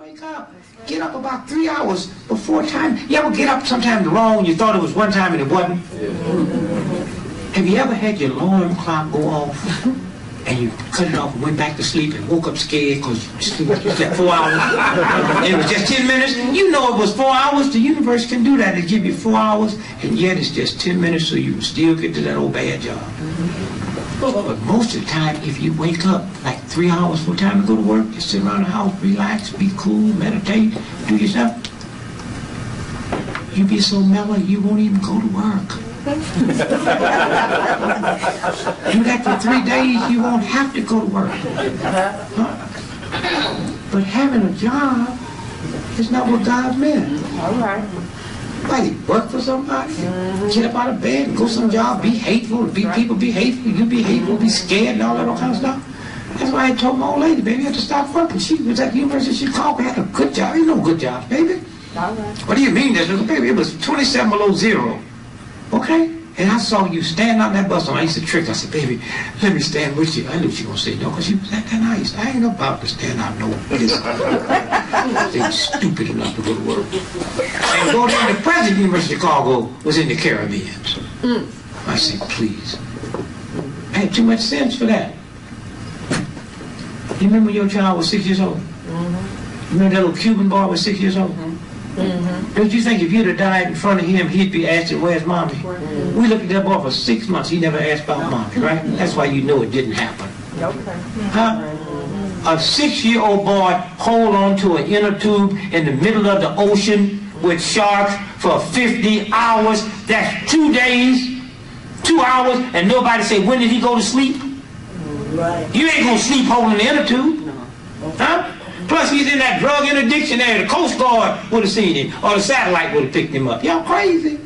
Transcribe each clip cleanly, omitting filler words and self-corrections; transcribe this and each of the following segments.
Wake up. Get up about 3 hours before time. You ever get up sometime wrong? You thought it was one time and it wasn't? Have you ever had your alarm clock go off and you cut it off and went back to sleep and woke up scared because you slept 4 hours and it was just 10 minutes? You know it was 4 hours. The universe can do that. It give you 4 hours and yet it's just 10 minutes so you can still get to that old bad job. But most of the time, if you wake up like 3 hours before time to go to work, just sit around the house, relax, be cool, meditate, do your stuff, you be so mellow you won't even go to work. Do that for 3 days, you won't have to go to work. But having a job is not what God meant. All right. Like, work for somebody, get up out of bed, and go some job, be hateful, people be hateful, you be hateful, be scared and all that kind of stuff. That's why I told my old lady, baby, I had to stop working. She was at the University of Chicago, had a good job. Ain't no good jobs, baby. All right. What do you mean this? Baby, it was 27 below zero. Okay? And I saw you stand on that bus, and I used to trick. I said, baby, let me stand with you. I knew she was going to say no, because she was that nice. I ain't about to stand out no business. They stupid enough to go to work. And go down, the president of the University of Chicago was in the Caribbean. I said, please. I had too much sense for that. You remember your child was 6 years old? You remember that little Cuban boy was 6 years old? Don't you think if you'd have died in front of him, he'd be asking, where's mommy? We looked at that boy for 6 months. He never asked about mommy, right? That's why you know it didn't happen. Huh? A 6-year-old boy hold on to an inner tube in the middle of the ocean with sharks for 50 hours. That's 2 days, 2 hours, and nobody say, when did he go to sleep? You ain't gonna sleep holding the inner tube. Huh? Plus, he's in that drug interdiction area. The Coast Guard would have seen him, or the satellite would have picked him up. Y'all crazy.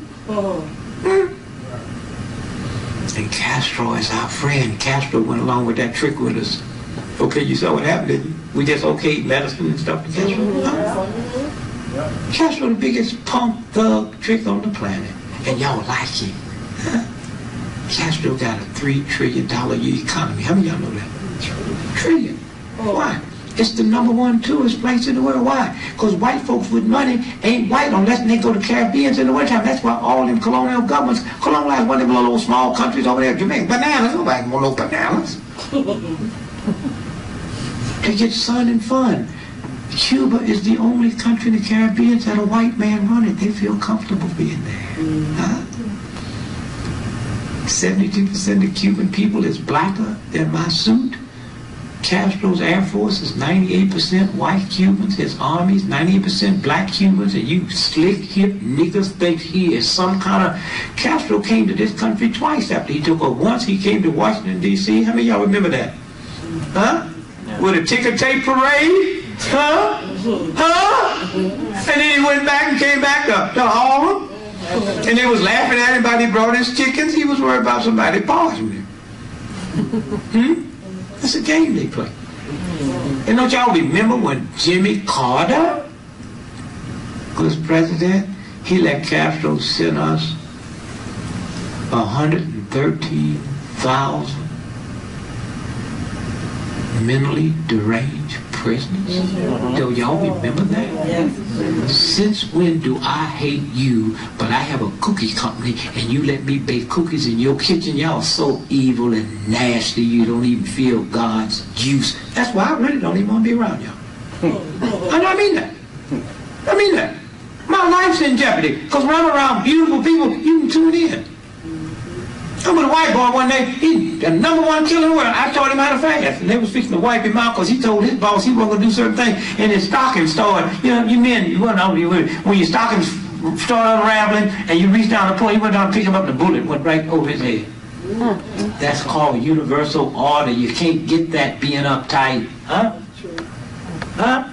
And Castro is our friend. Castro went along with that trick with us. Okay, you saw what happened, didn't you? We just okayed medicine and stuff to Castro. Castro, the biggest punk thug trick on the planet. And y'all like him. Castro got a $3 trillion a year economy. How many of y'all know that? $3 trillion. Why? It's the #1 tourist place in the world. Why? Because white folks with money ain't white unless they go to Caribbeans in the wintertime. That's why all them colonial governments colonized one of them little small countries over there, Jamaica. Bananas. Nobody want no bananas. They get sun and fun. Cuba is the only country in the Caribbean that a white man run it. They feel comfortable being there. 72% of Cuban people is blacker than my suit. Castro's Air Force is 98% white Cubans, his army's 98% black Cubans, and you slick hip niggas think he is some kind of... Castro came to this country twice after he took over. Once he came to Washington, D.C. How many of y'all remember that? Huh? With a ticker tape parade? Huh? Huh? And then he went back and came back to Harlem. And they was laughing at him about he brought his chickens. He was worried about somebody pausing him. That's a game they play. And don't y'all remember when Jimmy Carter was president? He let Castro send us 113,000 mentally deranged prisoners. Do y'all remember that? Since when do I hate you, but I have a cookie company and you let me bake cookies in your kitchen? Y'all so evil and nasty you don't even feel God's juice. That's why I really don't even want to be around y'all. I mean that. I mean that. My life's in jeopardy because when I'm around beautiful people, you can tune in. I was a white boy one day, he the #1 killer in the world. I taught him how to fast, and they was fixing to wipe him out because he told his boss he wasn't going to do certain things, and his stockings started, you know, you men, you went over, when your stockings started unraveling, and you reached down to pull, he went down and picked him up, the bullet went right over his head. That's called universal order. You can't get that being uptight. Huh? Huh?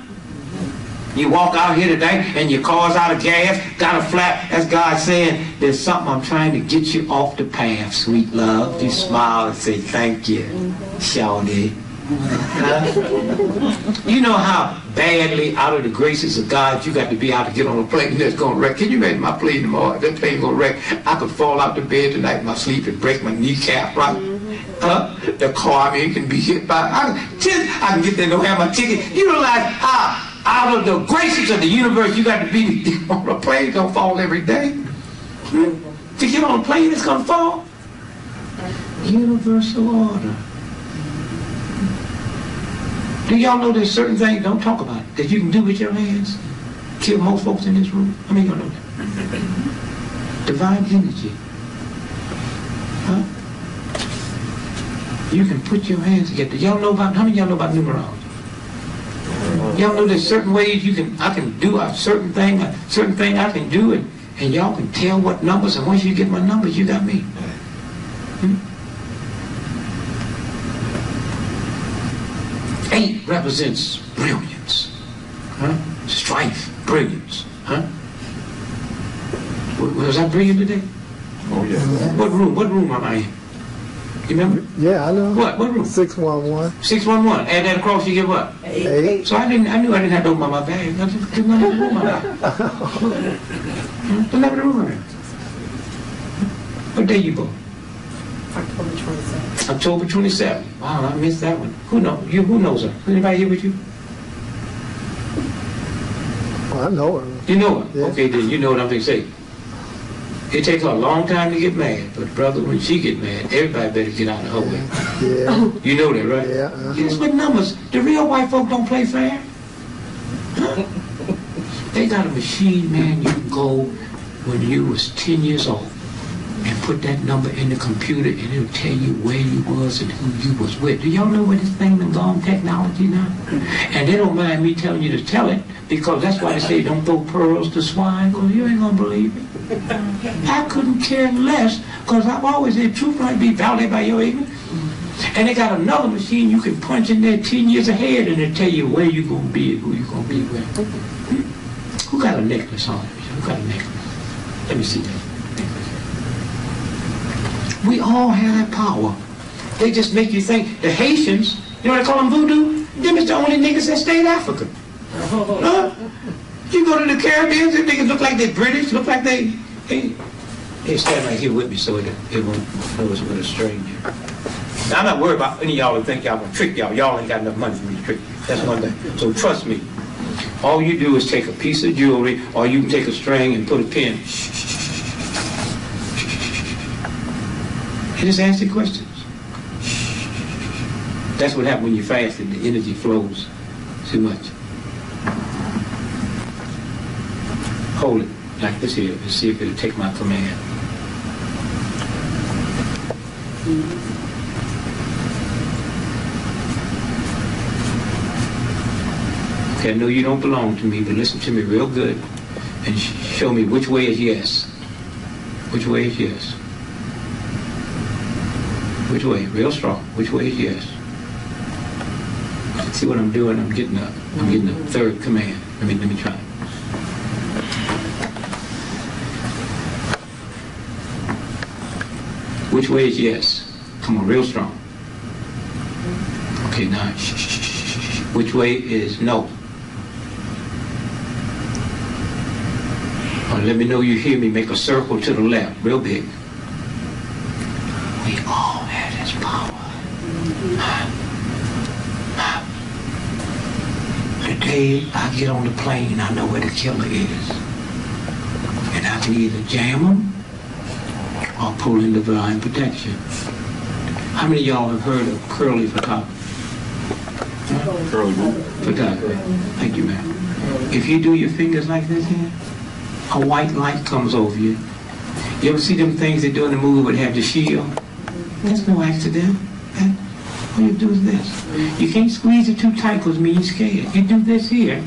You walk out here today and your car's out of gas, got a flat. That's God saying, there's something I'm trying to get you off the path, sweet love. You smile and say, thank you, shawty. You know how badly out of the graces of God you got to be out to get on a plane that's going to wreck. Can you imagine my plane tomorrow? That plane going to wreck. I could fall out the bed tonight in my sleep and break my kneecap, right? The car, I mean, can be hit by... I can get there and don't have my ticket. You realize how Out of the graces of the universe, you got to be on a plane. It's gonna fall every day. To get on a plane, it's gonna fall. Universal order. Do y'all know there's certain things, don't talk about it, that you can do with your hands? Kill most folks in this room. How many of y'all know that? Divine energy. Huh? You can put your hands together. Y'all know about, how many of y'all know about numerology? Y'all know there's certain ways I can do a certain thing I can do, and y'all can tell what numbers, and once you get my numbers, you got me. 8 represents brilliance, huh? Strife, brilliance, huh? Was I brilliant today? Oh yeah. What room am I in? You remember? Yeah, I know. What room? 611. 611. Add that across, you get what? 8. So I knew I didn't have to open my bag. I just didn't have the room I'm in. Didn't have the room I'm in. What day you born? October 27th. October 27th. Wow, I missed that one. Who knows her? Anybody here with you? Well, I know her. You know her? Yeah. Okay, then you know what I'm going to say. It takes her a long time to get mad, but brother, when she get mad, everybody better get out of her way. Yeah. You know that, right? Yeah. It's with numbers. The real white folk don't play fair. Huh? They got a machine, man, you can go when you was 10 years old and put that number in the computer and it'll tell you where you was and who you was with. Do y'all know where this thing done gone technology now? And they don't mind me telling you to tell it, because that's why they say don't throw pearls to swine, because you ain't gonna believe it. I couldn't care less, because I've always said truth might be validated by your ignorance. And they got another machine you can punch in there 10 years ahead and it'll tell you where you're gonna be and who you're gonna be with. Who got a necklace on? Who got a necklace? Let me see that. We all have that power. They just make you think. The Haitians, you know what they call them voodoo? Them is the only niggas that stayed African. Huh? You go to the Caribbean, them niggas look like they're British, look like they stand right here with me so it won't know it's with a stranger. Now, I'm not worried about any of y'all that think y'all gonna trick y'all. Y'all ain't got enough money for me to trick you. That's one thing. So trust me. All you do is take a piece of jewelry, or you can take a string and put a pin. And just ask the questions. That's what happens when you fast and the energy flows too much. Hold it like this here and see if it'll take my command. Okay, I know you don't belong to me, but listen to me real good and show me which way is yes. Which way is yes? Which way? Real strong. Which way is yes? See what I'm doing? I'm getting a third command. Let me try. Which way is yes? Come on, real strong. Okay, now, which way is no? Or let me know you hear me. Make a circle to the left, real big. We all have this power. The day I get on the plane, I know where the killer is. And I can either jam them or pull in divine protection. How many of y'all have heard of curly photography? Curly Photography. Thank you, ma'am. If you do your fingers like this here, a white light comes over you. You ever see them things they do in the movie would have the shield? That's no accident. All you do is this. You can't squeeze it too tight because you're scared. You do this here,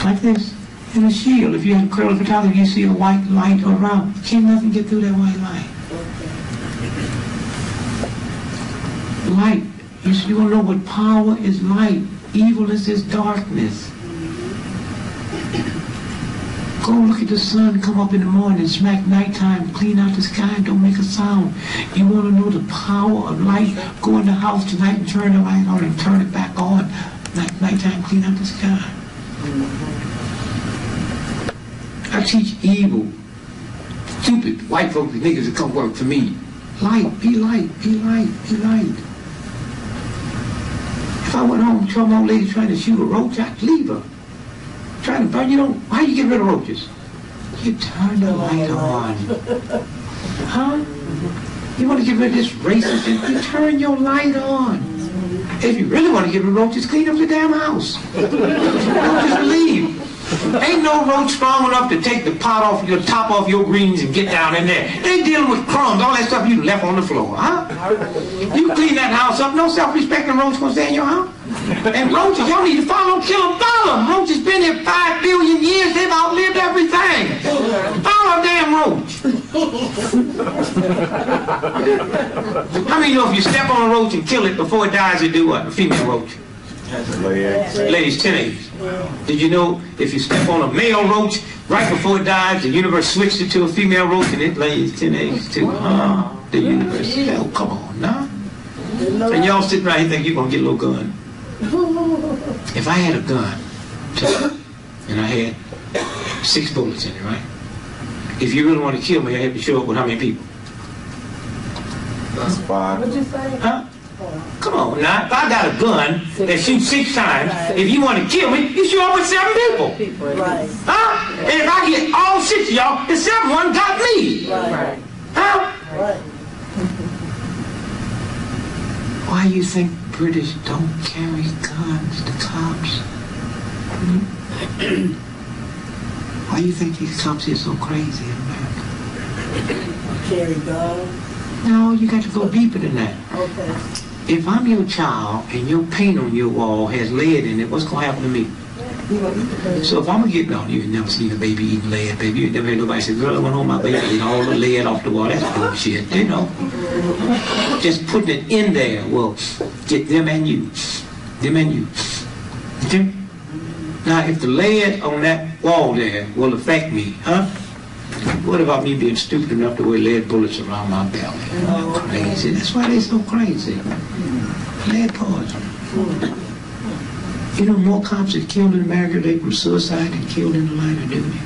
like this, in a shield. If you have curly photography, you see a white light around. Can't nothing get through that white light. Light. You don't know what power is light. Evilness is darkness. Go look at the sun come up in the morning, smack nighttime, clean out the sky, don't make a sound. You want to know the power of light? Go in the house tonight and turn the light on and turn it back on. Nighttime, clean out the sky. I teach evil, stupid white folks, niggas that come work for me. Light, be light, be light, be light. If I went home and saw my old lady trying to shoot a roach, I'd leave her. Trying to burn, you know, how you get rid of roaches? You turn the light on. Huh? You want to get rid of this racist shit, you turn your light on. If you really want to get rid of roaches, clean up the damn house. Just leave. Ain't no roach strong enough to take the pot off your top off your greens and get down in there. They dealing with crumbs, all that stuff you left on the floor, huh? You clean that house up, no self-respecting roach gonna stay in your house. And roaches, y'all need to follow them, kill them, follow them. Roaches been here 5 billion years, they've outlived everything. Follow a damn roach. How many know if you step on a roach and kill it before it dies, it do what? A female roach. Ladies, 10 eggs. Did you know if you step on a male roach right before it dies, the universe switched it to a female roach and it lays 10 eggs too? The universe. Hell, come on, nah. And y'all sitting right here think you're gonna get a little gun. If I had a gun, and I had 6 bullets in it, right? If you really want to kill me, I have to show up with how many people? That's 5. What'd you say? Huh? Come on now, if I got a gun that shoots 6 times, if you want to kill me, you show up with 7 people. Right. Huh? And if I get all 6 of y'all, the 7th one got me. Right. Huh? Right. Why you think British don't carry guns, the cops? Why you think these cops are so crazy in America? Carry guns. No, you got to go deeper than that. Okay. If I'm your child and your paint on your wall has lead in it, what's going to happen to me? So if I'm going to get, no, you ain't never seen a baby eating lead, baby. You ain't never heard nobody say, girl, I went home, my baby ate all the lead off the wall. That's bullshit, you know. Just putting it in there will get them and you. Them and you. Okay? Now, if the lead on that wall there will affect me, huh? What about me being stupid enough to wear lead bullets around my belly? Oh, crazy. That's why they're so crazy. Lead poison. You know, more cops are killed in America today from suicide than killed in the line of duty.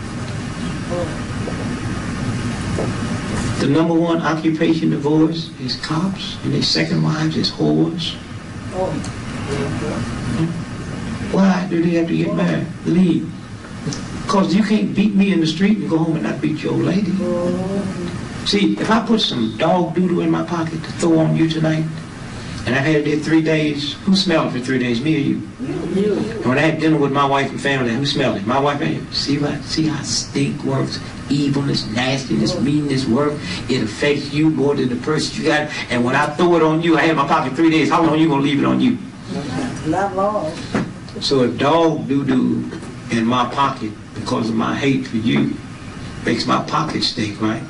The #1 occupation divorce is cops, and their second wives is whores. Why do they have to get married? Leave. Because you can't beat me in the street and go home and not beat your old lady. See, if I put some dog doodle in my pocket to throw on you tonight, and I've had it there 3 days, who smelled it for 3 days, me or you? And when I had dinner with my wife and family, who smelled it? My wife and you. See how stink works? Evilness, nastiness, meanness work. It affects you more than the person you got. And when I throw it on you, I had it in my pocket 3 days. How long are you going to leave it on you? Not long. So if dog doo-doo in my pocket because of my hate for you makes my pocket stink, right?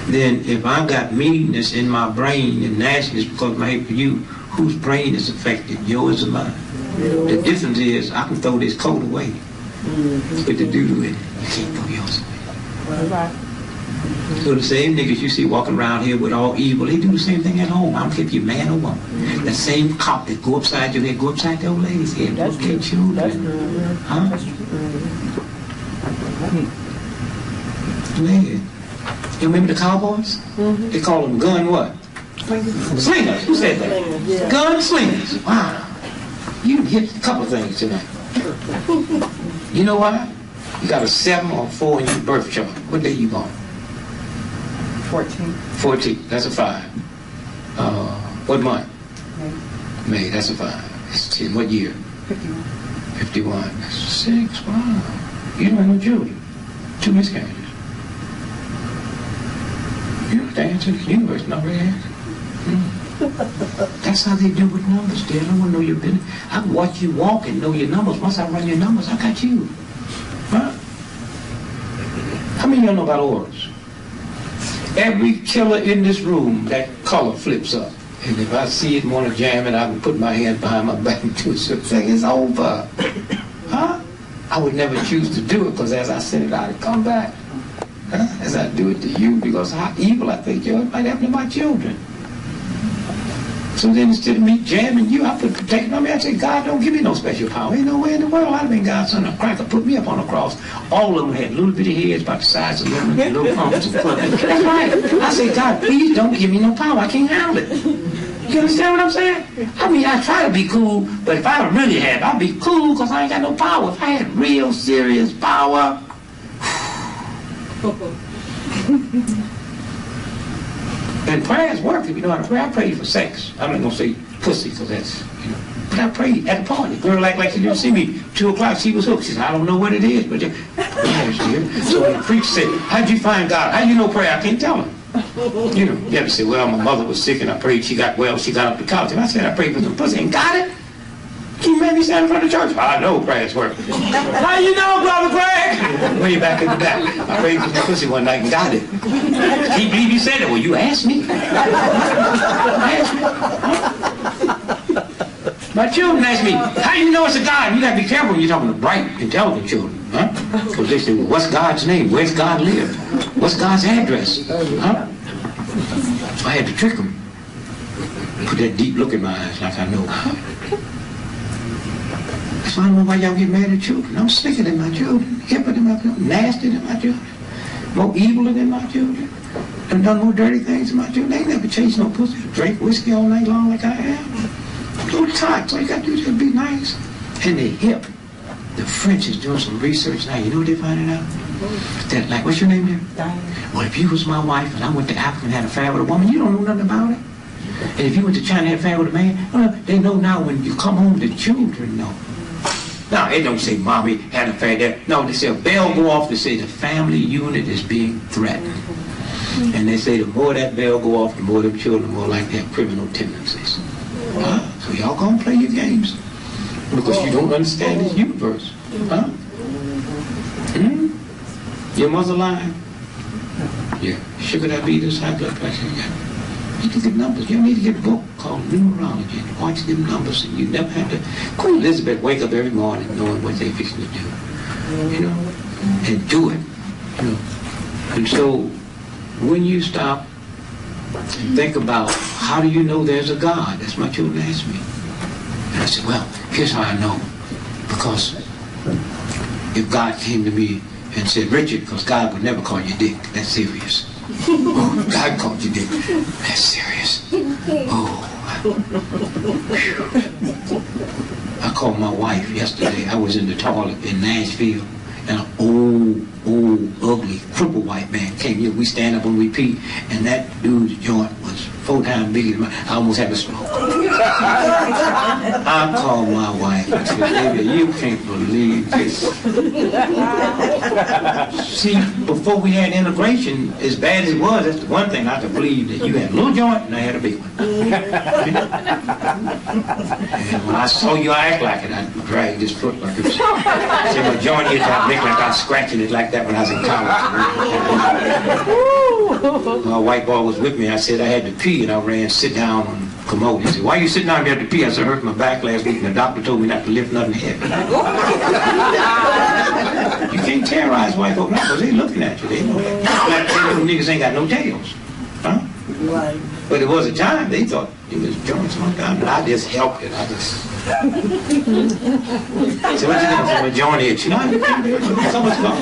Then if I got meanness in my brain and nastiness because of my hate for you, whose brain is affected, yours or mine? The difference is I can throw this coat away with the doo-doo in it. You can't throw yours away. So the same niggas you see walking around here with all evil, they do the same thing at home. I don't care if you're man or woman. The same cop that go upside your head, go upside the old lady's head, go their children. Huh? Man. You remember the cowboys? They call them gun what? Slingers. Who said that? Gun slingers. Wow. You hit a couple things tonight. You know why? You got a 7 or 4 in your birth chart. What day you born? 14. 14. That's a 5. What month? May. That's a 5. It's 10. What year? 51. 51. That's 6. Wow. You don't have no children. 2 miscarriages. You know the answer to the universe, not really answer. That's how they do with numbers, dear. I don't want to know your business. I can watch you walk and know your numbers. Once I run your numbers, I got you. Huh? How many of y'all know about auras? Every killer in this room, that color flips up. And if I see it and want to jam it, I can put my hand behind my back and do it. So it's over. Huh? I would never choose to do it because as I send it out, it come back. Huh? As I do it to you, because how evil I think you are, it might happen to my children. So then instead of me jamming you, I put protecting on me. I say, God, don't give me no special power. Ain't no way in the world I'd have been God's son. A cracker put me up on a cross. All of them had little bitty heads about the size of little pumps and clubs. That's right. I say, God, please don't give me no power. I can't handle it. You understand what I'm saying? I mean, I try to be cool, but if I really had, I'd be cool because I ain't got no power. If I had real serious power, and prayers work. If you know how to pray, I prayed for sex. I'm not gonna say pussy because that's, you know. But I prayed at a party. Girl act like she didn't see me. 2 o'clock, she was hooked. She said, I don't know what it is, but so when the preacher said, how'd you find God? How you know prayer? I can't tell him. You know, you have to say, well, my mother was sick and I prayed. She got well. She got up the couch. And I said, I prayed for some pussy and got it. He made me stand in front of the church. I know prayers work. How you know, Brother Greg? Way back in the back. I prayed for some pussy one night and got it. He believe you said it. Well, you asked me. Asked me. Huh? My children ask me, how do you know it's a God? You got to be careful when you're talking to bright, intelligent children. Huh? Because they say, well, what's God's name? Where's God live? What's God's address? Huh? So I had to trick them. Put that deep look in my eyes like I know God. So I don't know why y'all get mad at children. I'm sicker than my children, hipper than my children, nasty than my children, more evil than my children, and done more dirty things than my children. They ain't never chased no pussy, drink whiskey all night long like I have. Go to time, so you got to do is just be nice. And they hip. The French is doing some research now. You know what they're finding out? That, like, what's your name there? Diane. Well, if you was my wife and I went to Africa and had an affair with a woman, you don't know nothing about it. And if you went to China and had an affair with a man, well, they know now when you come home, the children know. Now, they don't say, Mommy had an affair there. No, they say a bell go off to say the family unit is being threatened. And they say the more that bell go off, the more them children more likely to have criminal tendencies. So y'all gonna play your games because you don't understand this universe. Huh? Your mother lying? Yeah. Sugar diabetes, high blood pressure, yeah. You need to get numbers. You need to get a book called Numerology and watch them numbers, and you never have to. Queen Elizabeth wake up every morning knowing what they're fixing to do, you know, and do it, you know. And so when you stop and think about how do you know there's a God? That's my children ask me. And I said, well, here's how I know. Because if God came to me and said, Richard, because God would never call you Dick, that's serious. Oh, God called you Dick, that's serious. Oh. I called my wife yesterday. I was in the toilet in Nashville, and an old, ugly, crippled white man came here. We stand up and we pee, and that dude's joint was 4 times bigger than mine. I almost had a stroke. I called my wife and said, baby, you can't believe this. See, before we had integration, as bad as it was, that's the one thing I could believe, that you had a little joint and I had a big one. And when I saw you act like it, I dragged this foot like it was. See, my joint is out, make like I was scratching it like that when I was in college. My white boy was with me. I said I had to pee, and I ran, sit down on the commode. He said, why you sitting down here to pee? I said, I hurt my back last week, and the doctor told me not to lift nothing heavy. You can't terrorize white folks now, because they looking at you. They know that. Black niggas ain't got no tails. Huh? Right. But it was a time they thought it was joints on time, and I just helped it. I just... So what you doing for my joint itch? You know, so much fun.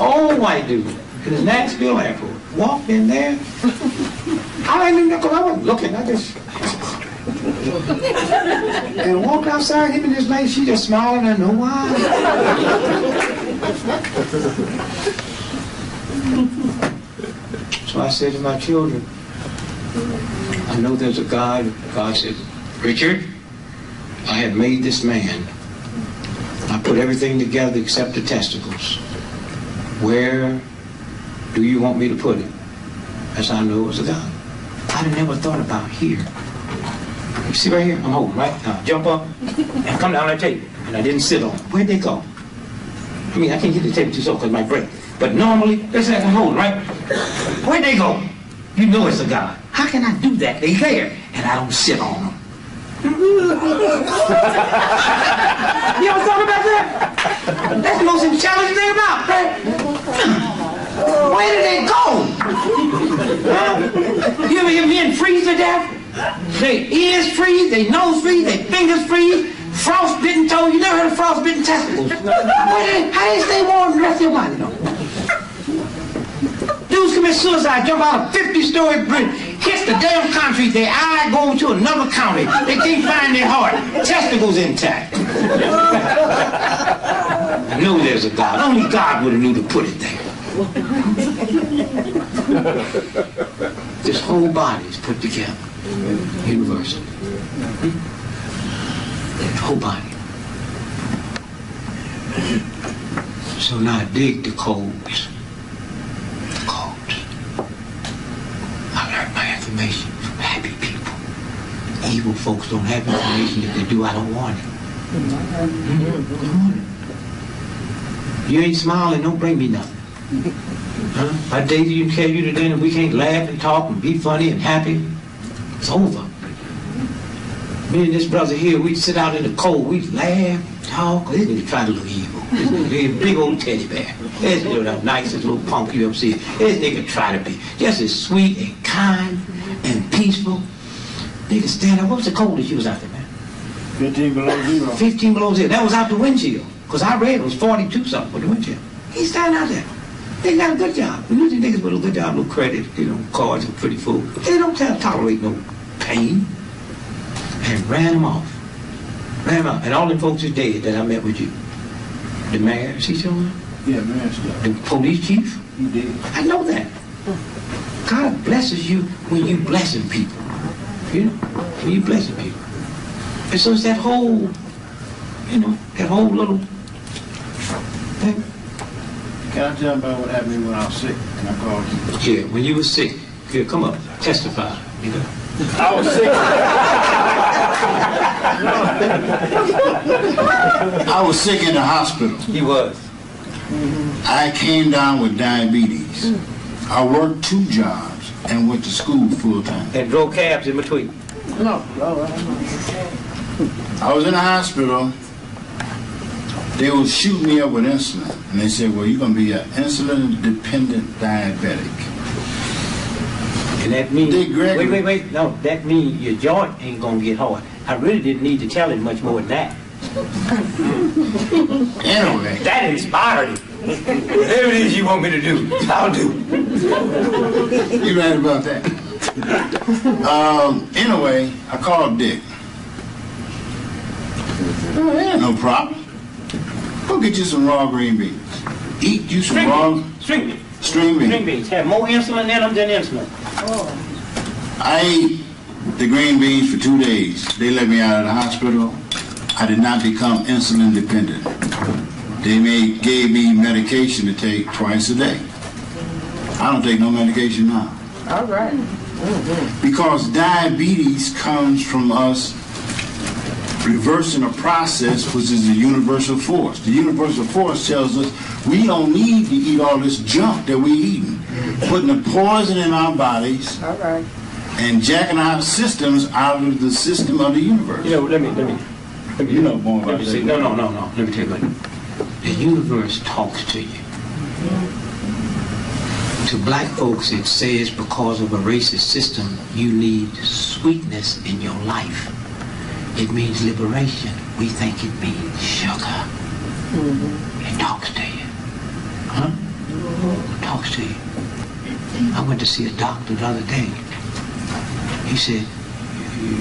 Old white dude in the Nashville airport walked in there. I didn't even know, because I wasn't looking. I just... and walked outside, him and this lady, she just smiling. I know why. So I said to my children, I know there's a God. God said, Richard, I have made this man. I put everything together except the testicles. Where do you want me to put it? As I know it's a God. I'd have never thought about here. You see right here? I'm holding, right? Now jump up and come down that table. And I didn't sit on it. Where'd they go? I mean, I can't get the table too soft because it might break. But normally, they say I can hold, right? Where'd they go? You know it's a God. How can I do that? They there, and I don't sit on them. You ever thought about that? That's the most challenging thing about it, right? Where did they go? You ever hear men freeze to death? Their ears freeze, their nose freeze, their fingers freeze, frostbitten toes. You never heard of frostbitten testicles? How they stay warm the rest of your body, though? Dudes commit suicide, jump out a 50-story bridge, hits the damn concrete, their eye goes to another county. They can't find their heart. Testicles intact. I know there's a God. Only God would have knew to put it there. This whole body is put together. Universal. The whole body. So now I dig the codes. The codes. I learned my information from happy people. Evil folks don't have information. If they do, I don't want it. I don't want it. You ain't smiling, don't bring me nothing. Huh? I date you and carry you to dinner, we can't laugh and talk and be funny and happy. It's over. Me and this brother here, we'd sit out in the cold, we'd laugh, talk. This nigga try to look evil. This nigga, big old teddy bear. This nigga, the nicest little punk you ever see. This nigga try to be just as sweet and kind and peaceful. Nigga stand up. What was the coldest you was out there, man? 15 below zero. 15 below zero. That was out the windshield. Because I read it was 42 something with the windshield. He's standing out there. They got a good job. We usually niggas with a good job, no credit, cars are pretty full. But they don't tolerate no pain. And ran him off. Ran him off. And all them folks is dead that I met with you. The mayor, is he still on? Yeah, man, still. The police chief? He did. I know that. God blesses you when you blessing people. When you blessing people. And so it's that whole, that whole little thing. Can I tell about what happened to me when I was sick and I called you? Yeah, when you were sick. Here, come up. Testify. I was sick. I was sick in the hospital. He was. I came down with diabetes. I worked 2 jobs and went to school full time. And drove cabs in between. No. I was in the hospital. They was shooting me up with insulin. And they said, well, you're going to be an insulin-dependent diabetic. And that means, Dick Gregory. wait, no, that means your joint ain't gonna get hard. I really didn't need to tell him much more than that. Anyway. That inspired him. Whatever it is you want me to do, I'll do. You right about that. Anyway, I called Dick. Oh, yeah, no problem. Go get you some raw green beans. Eat you some String beans. String beans. String beans have more insulin in them than insulin. I ate the green beans for 2 days. They let me out of the hospital. I did not become insulin dependent. They gave me medication to take twice a day. I don't take no medication now. All right. Because diabetes comes from us reversing a process which is the universal force. The universal force tells us we don't need to eat all this junk that we're eating, putting the poison in our bodies. All right. And jacking our systems out of the system of the universe. Let me You know more about that. No. Let me tell you what. The universe talks to you. To black folks, it says because of a racist system, you need sweetness in your life. It means liberation. We think it means sugar. It talks to you. Huh? It talks to you. I went to see a doctor the other day. He said,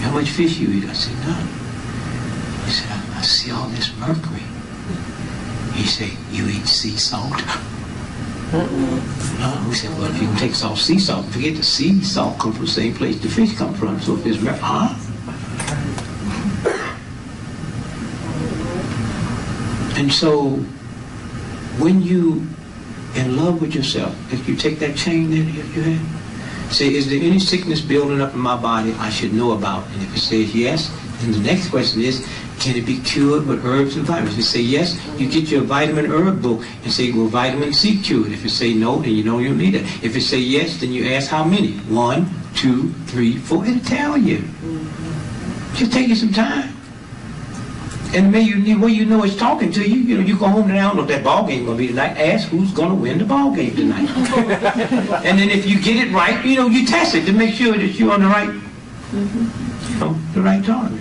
how much fish you eat? I said, none. He said, I see all this mercury. He said, you eat sea salt? We said, well, if you can take off sea salt, forget the sea salt comes from the same place the fish come from. So if it's mercury, And so when you in love with yourself, if you take that chain that you had, say, is there any sickness building up in my body I should know about? And if it says yes, then the next question is, can it be cured with herbs and vitamins? If you say yes, you get your vitamin herb book and say, will vitamin C cured? If you say no, then you know you don't need it. If you say yes, then you ask how many? 1, 2, 3, 4. It'll tell you. Just take you some time. And when you know it's talking to you, you go home tonight, I don't know if that ball game going to be tonight. Ask who's going to win the ball game tonight. And then if you get it right, you test it to make sure that you're on the right, the right target.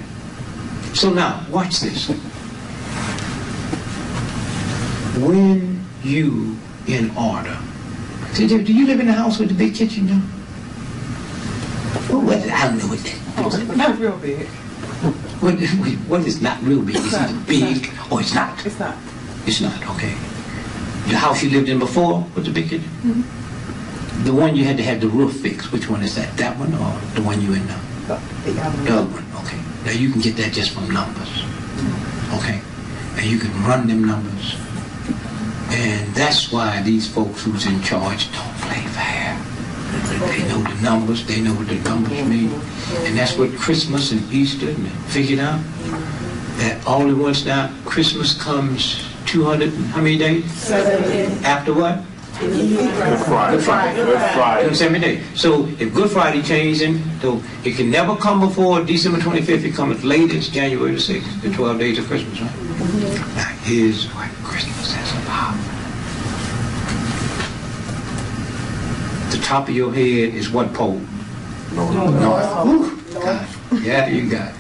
So now, watch this. When you in order, do you live in a house with the big kitchen now? What I don't know what that. Not real big. What is not real big? Is it big or it's not? It's not. It's not, okay. The house you lived in before was a big kitchen? The one you had to have the roof fixed, which one is that? That one or the one you in now? The other one, okay. Now you can get that just from numbers, okay? And you can run them numbers. And that's why these folks who's in charge don't play fair. They know the numbers, they know what the numbers mean. And that's what Christmas and Easter, and they figured out that all at once now, Christmas comes 200, how many days? 7 days. After what? Good Friday. Good Friday. Good Friday. 7 days. So if Good Friday changes, so it can never come before December 25th. It comes late as January the 6th, the 12 days of Christmas, right? Now here's what Christmas is about. The top of your head is what pole? North. Whew, God. Yeah, you got it.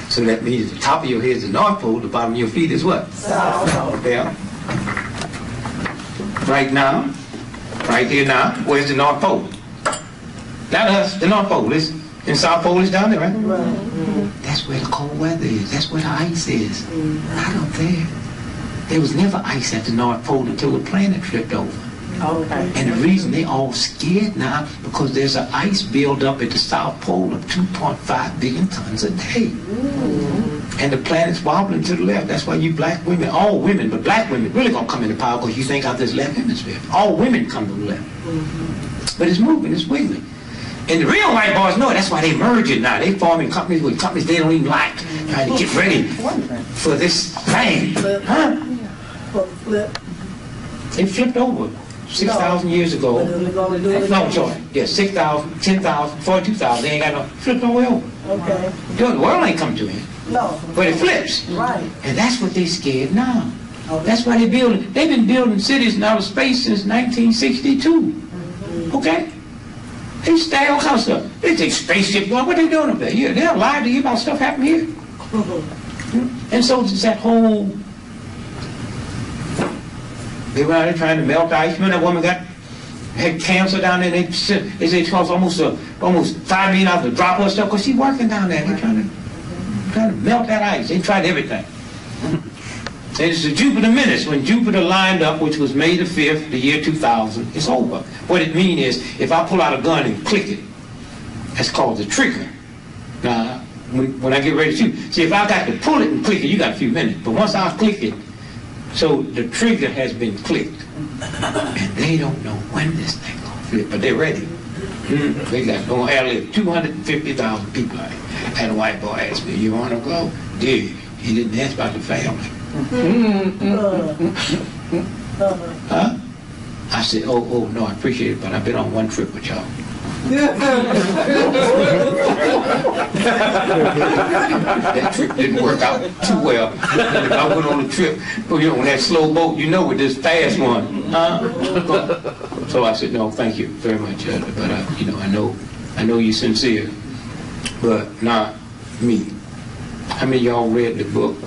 So that means the top of your head is the North Pole, the bottom of your feet is what? South. Yeah. Right now, right here now, where's the North Pole? Not us, the North Pole. Is and South Pole is down there, right? That's where the cold weather is. That's where the ice is. Not up there. There was never ice at the North Pole until the planet flipped over. Okay. And the reason they all scared now, because there's an ice buildup at the South Pole of 2.5 billion tons a day. And the planet's wobbling to the left. That's why you black women, all women, but black women really gonna come into power because you think out this left hemisphere. All women come to the left. But it's moving, it's wiggling. And the real white boys know it. That's why they merging now. They forming companies with companies they don't even like, trying to get ready for this thing. Huh? Flip. It flipped over 6,000 years ago. No, sorry. Yeah, 6,000, 10,000, 42,000. They ain't got no flipped all the way over. Okay. The world ain't come to it. No. But it flips. Right. And that's what they scared now. Okay. That's why they've been building cities in outer space since 1962. Okay? They stay all kinds of stuff. They take spaceship going, what they doing up there? Yeah, they're alive to hear about stuff happening here. And so it's that whole, they were out there trying to melt the ice. Remember that woman had cancer down there, they said it cost almost $5 million to drop her stuff, because she's working down there. They're trying to melt that ice. They tried everything. And it's the Jupiter Menace. When Jupiter lined up, which was May the 5th, the year 2000, it's over. What it means is, if I pull out a gun and click it, that's called the trigger. Now, when I get ready to shoot, see, if I got to pull it and click it, you got a few minutes. But once I click it, so the trigger has been clicked. And they don't know when this thing gonna flip, but they're ready. They got going to live 250,000 people. I had a white boy ask me, you want to go? Dude, he didn't ask about the family. Huh? I said, oh, no, I appreciate it, but I've been on one trip with y'all. That trip didn't work out too well. I went on a trip, on that slow boat, with this fast one. So I said, no, thank you very much. But I know you're sincere, but not me. How many of y'all read the book,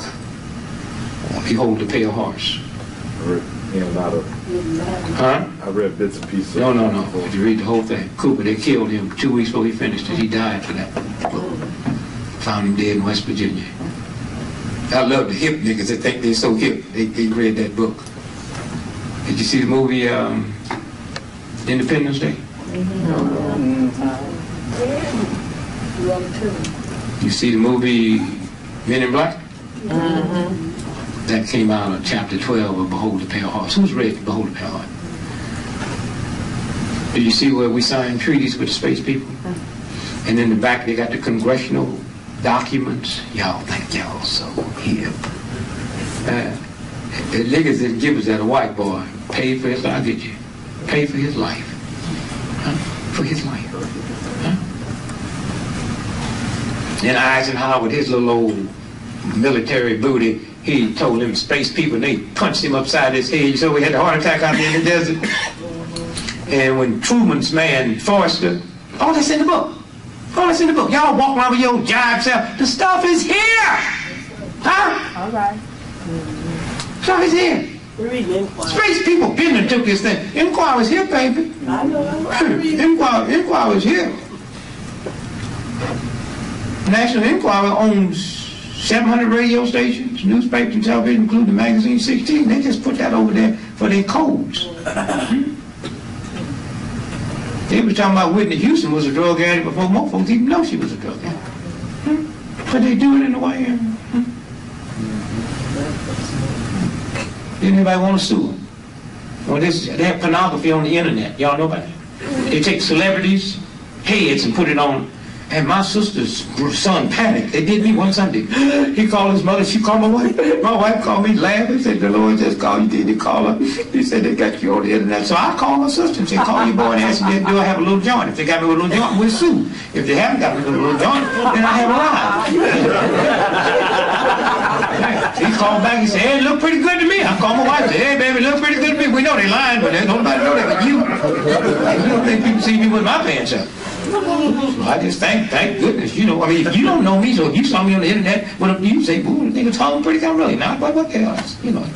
Behold the Pale Horse? Huh? I read bits and pieces. No. If you read the whole thing, Cooper, they killed him 2 weeks before he finished it. He died for that book. Found him dead in West Virginia. I love the hip niggas that think they're so hip. They read that book. Did you see the movie Independence Day? You see the movie Men in Black? That came out of chapter 12 of Behold the Pale Horse. Who's read Behold the Pale Horse? Did you see where we signed treaties with the space people? And in the back they got the congressional documents. Y'all think y'all so hip. The niggas that give us that a white boy paid for his life. I'll get you. Paid for his life. For his life. And Eisenhower with his little old military booty, he told them space people, and they punched him upside his head. So we had a heart attack out there in the desert. And when Truman's man, Forrester, all that's in the book. All that's in the book. Y'all walk around with your jive self. The stuff is here. Huh? All right. Stuff is here. We're reading Inquiry. Space people been and took this thing. Inquiry was here, baby. I know. Inquiry was here. National Enquirer owns 700 radio stations, newspapers and television, including the magazine 16. They just put that over there for their codes. They was talking about Whitney Houston was a drug addict before most folks even know she was a drug addict. But they do it in a way. Didn't anybody want to sue them? Well, they have pornography on the internet. Y'all know about it? They take celebrities' heads and put it on. And my sister's son panicked. They did me one Sunday. He called his mother. She called my wife. My wife called me laughing. Said, the Lord just called you. Did he call her? He said, they got you on the internet. So I called my sister and said, call your boy and ask him, do I have a little joint? If they got me with a little joint, we'll sue. If they haven't got me with a little joint, then I have a ride. He called back and said, hey, it look pretty good to me. I called my wife and said, hey, baby, it look pretty good to me. We know they lying, but there's nobody know that but you. You don't think people see me with my pants up. So I just thank goodness, you know. I mean, if you don't know me, so if you saw me on the internet, what you say, boo, the nigga talking pretty kind of really. Now, what the hell? You know, I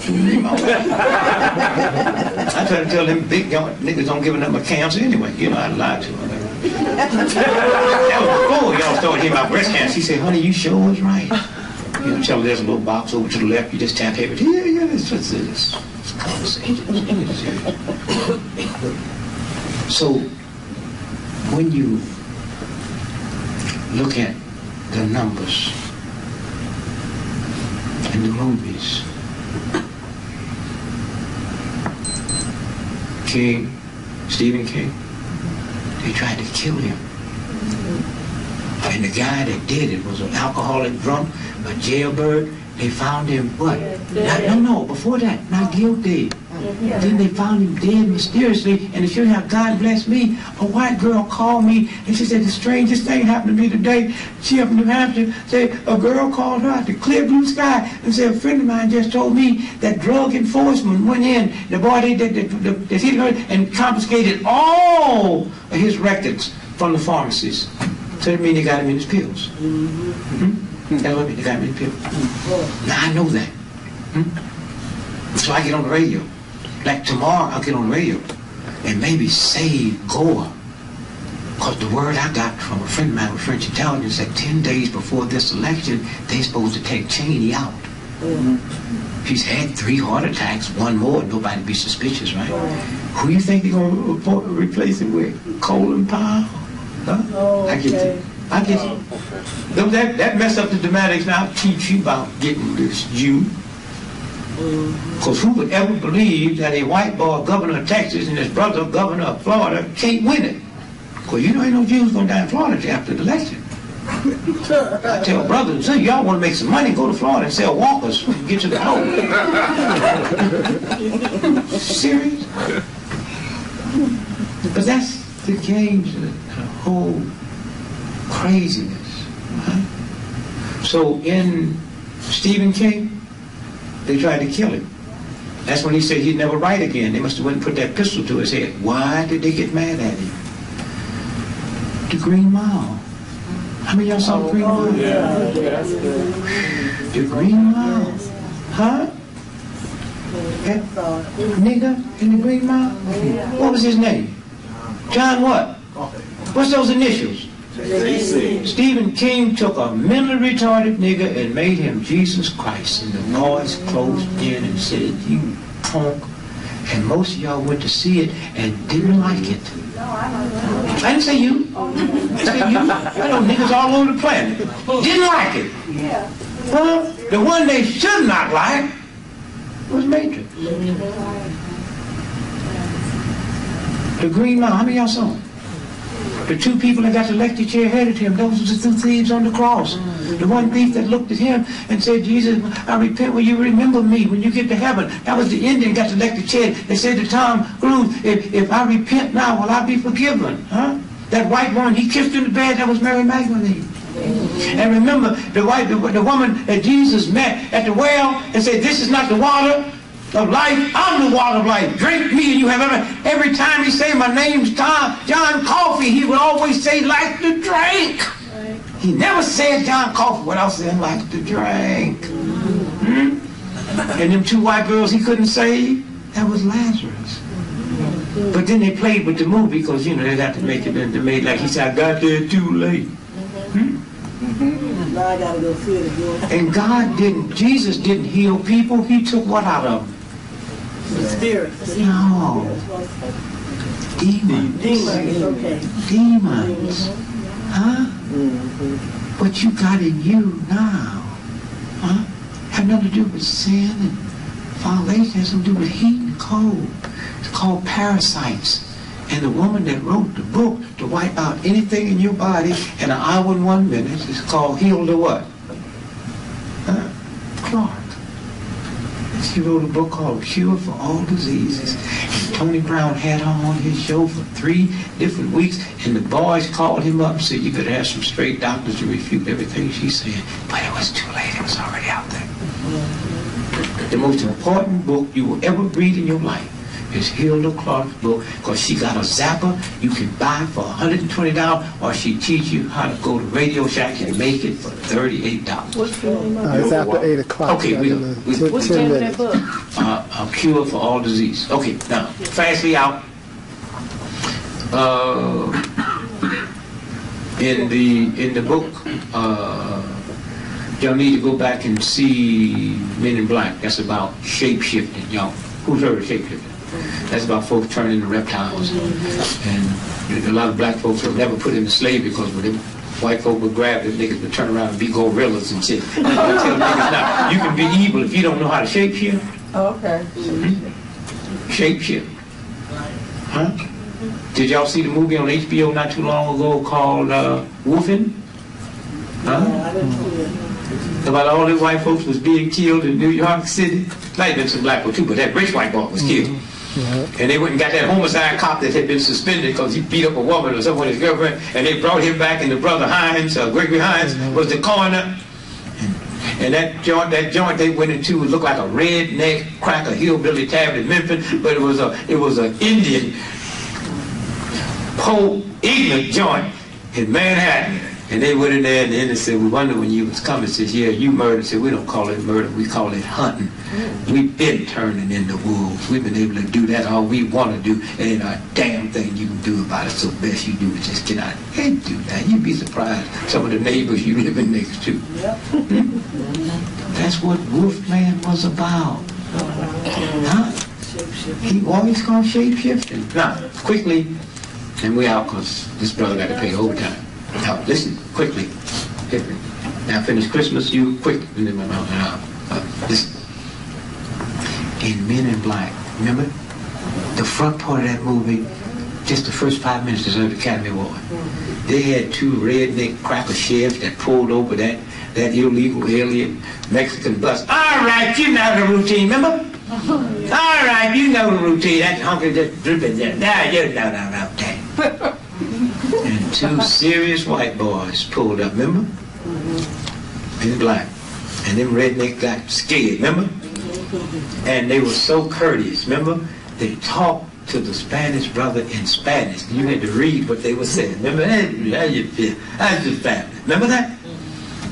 try to tell them big niggas don't give them a cancer anyway. You know, I lied to them. That was before y'all started hearing about breast cancer. She said, honey, you sure was right. You know, tell her there's a little box over to the left, you just tap everything. Yeah, it's conversation. So, when you look at the numbers in the movies, Stephen King, they tried to kill him. And the guy that did it was an alcoholic drunk, a jailbird. They found him, what? Before that, not guilty. Then they found him dead mysteriously, and to show you how God blessed me, a white girl called me, and she said, the strangest thing happened to me today. She up in New Hampshire, said a girl called her out the clear blue sky and said, a friend of mine just told me that drug enforcement went in, the boy that hit her and confiscated all of his records from the pharmacies. So that means they got him in his pills. That's what they got him in his pills. Now I know that. So I get on the radio. Like tomorrow, I'll get on the radio and maybe save Gore. Because the word I got from a friend of mine with French intelligence that 10 days before this election, they're supposed to take Cheney out. He's had 3 heart attacks, 1 more, nobody be suspicious, right? Who do you think they're going to replace him with? Colin Powell? Huh? I get it. That messed up the dramatics. Now I'll teach you about getting this Jew. Because who would ever believe that a white boy governor of Texas and his brother governor of Florida can't win it? Because you know ain't no Jews going to die in Florida after the election. I tell brothers and sisters, y'all want to make some money, go to Florida and sell walkers and get to the home. Serious? But that's the games, the whole craziness. Right? So in Stephen King, they tried to kill him. That's when he said he'd never write again. They must have went and put that pistol to his head. Why did they get mad at him? The Green Mile. How many of y'all saw the Green Mile? Yeah. The Green Mile. Huh? That nigga in the Green Mile? What was his name? John what? What's those initials? Stephen King took a mentally retarded nigga and made him Jesus Christ, and the boys closed in and said, you punk. And most of y'all went to see it and didn't like it. I didn't say you. I said you. I know niggas all over the planet. Didn't like it. Well, the one they should not like was Matrix. The Green Mile, how many of y'all saw it? The 2 people that got the electric chair headed him, those were the 2 thieves on the cross. The one thief that looked at him and said, Jesus, I repent when you remember me, when you get to heaven. That was the Indian got the electric chair. They said to Tom Cruise, if I repent now, will I be forgiven? Huh? That white woman, he kissed in the bed, that was Mary Magdalene. And remember, the woman that Jesus met at the well and said, this is not the water of life, I'm the water of life. Drink me and you have every time he say my name's John Coffee, he would always say like to drink. He never said John Coffee without saying like to drink. And them 2 white girls he couldn't save, that was Lazarus. But then they played with the movie because you know they got to make it, and they made like he said, I got there too late. I gotta go see it again. And God didn't, Jesus didn't heal people. He took what out of them? The spirit. No. Demons. Demons, okay. Demons. Huh? What you got in you now, huh? Have nothing to do with sin and violation. Has something to do with heat and cold. It's called parasites. And the woman that wrote the book to wipe out anything in your body in an hour and 1 minute is called Heal the what? Clark. She wrote a book called Cure for All Diseases. And Tony Brown had her on his show for 3 different weeks, and the boys called him up and said, you better have some straight doctors to refute everything she's saying. But it was too late. It was already out there. The most important book you will ever read in your life is Hilda Clark's book, because she got a zapper you can buy for $120, or she teach you how to go to Radio Shack and make it for $38. What's the name of It's after 8 o'clock. Okay, got in we 10 What's the name of that minutes. book? A Cure for All Disease. Okay, now, fastly out. In the book, y'all need to go back and see Men in Black. That's about shape-shifting, y'all. Who's heard of shape-shifting? That's about folks turning into reptiles. And a lot of black folks were never put into slavery because when them white folk would grab them niggas would turn around and be gorillas and shit. I tell niggas now, you can be evil if you don't know how to shape-shift. Okay. Shape-shift. Huh? Did y'all see the movie on HBO not too long ago called Woofing? Huh? I didn't see it. About all the white folks was being killed in New York City. Might have been some black folk too, but that rich white boy was killed. And they went and got that homicide cop that had been suspended because he beat up a woman or someone, his girlfriend, and they brought him back, and the brother Hines, Gregory Hines, was the coroner. And that joint they went into looked like a redneck cracker hillbilly tavern in Memphis, but it was a Indian poor ignorant joint in Manhattan. And they went in there and then they said, we wonder when you was coming. Says, yeah, you murdered. Said, we don't call it murder, we call it hunting. We've been turning into wolves. We've been able to do that all we want to do. And ain't a damn thing you can do about it. So best you do is just get out and do that. You'd be surprised some of the neighbors you living next to. That's what Wolfman was about. Huh? He always called shape-shifting. Now, quickly, and we out because this brother got to pay overtime. Now, listen, quickly. Now, finish Christmas, you quick. Listen. In Men in Black, remember? The front part of that movie, just the first 5 minutes deserved the Academy Award. They had 2 redneck cracker sheriffs that pulled over that illegal alien Mexican bus. All right, you know the routine, remember? All right, you know the routine. That hunker just dripping there. Now you know the routine. And 2 serious white boys pulled up, remember? In black. And them rednecks got scared, remember? And they were so courteous, remember? They talked to the Spanish brother in Spanish. You had to read what they were saying. Remember? Hey, how you feel? How's your family? Remember that?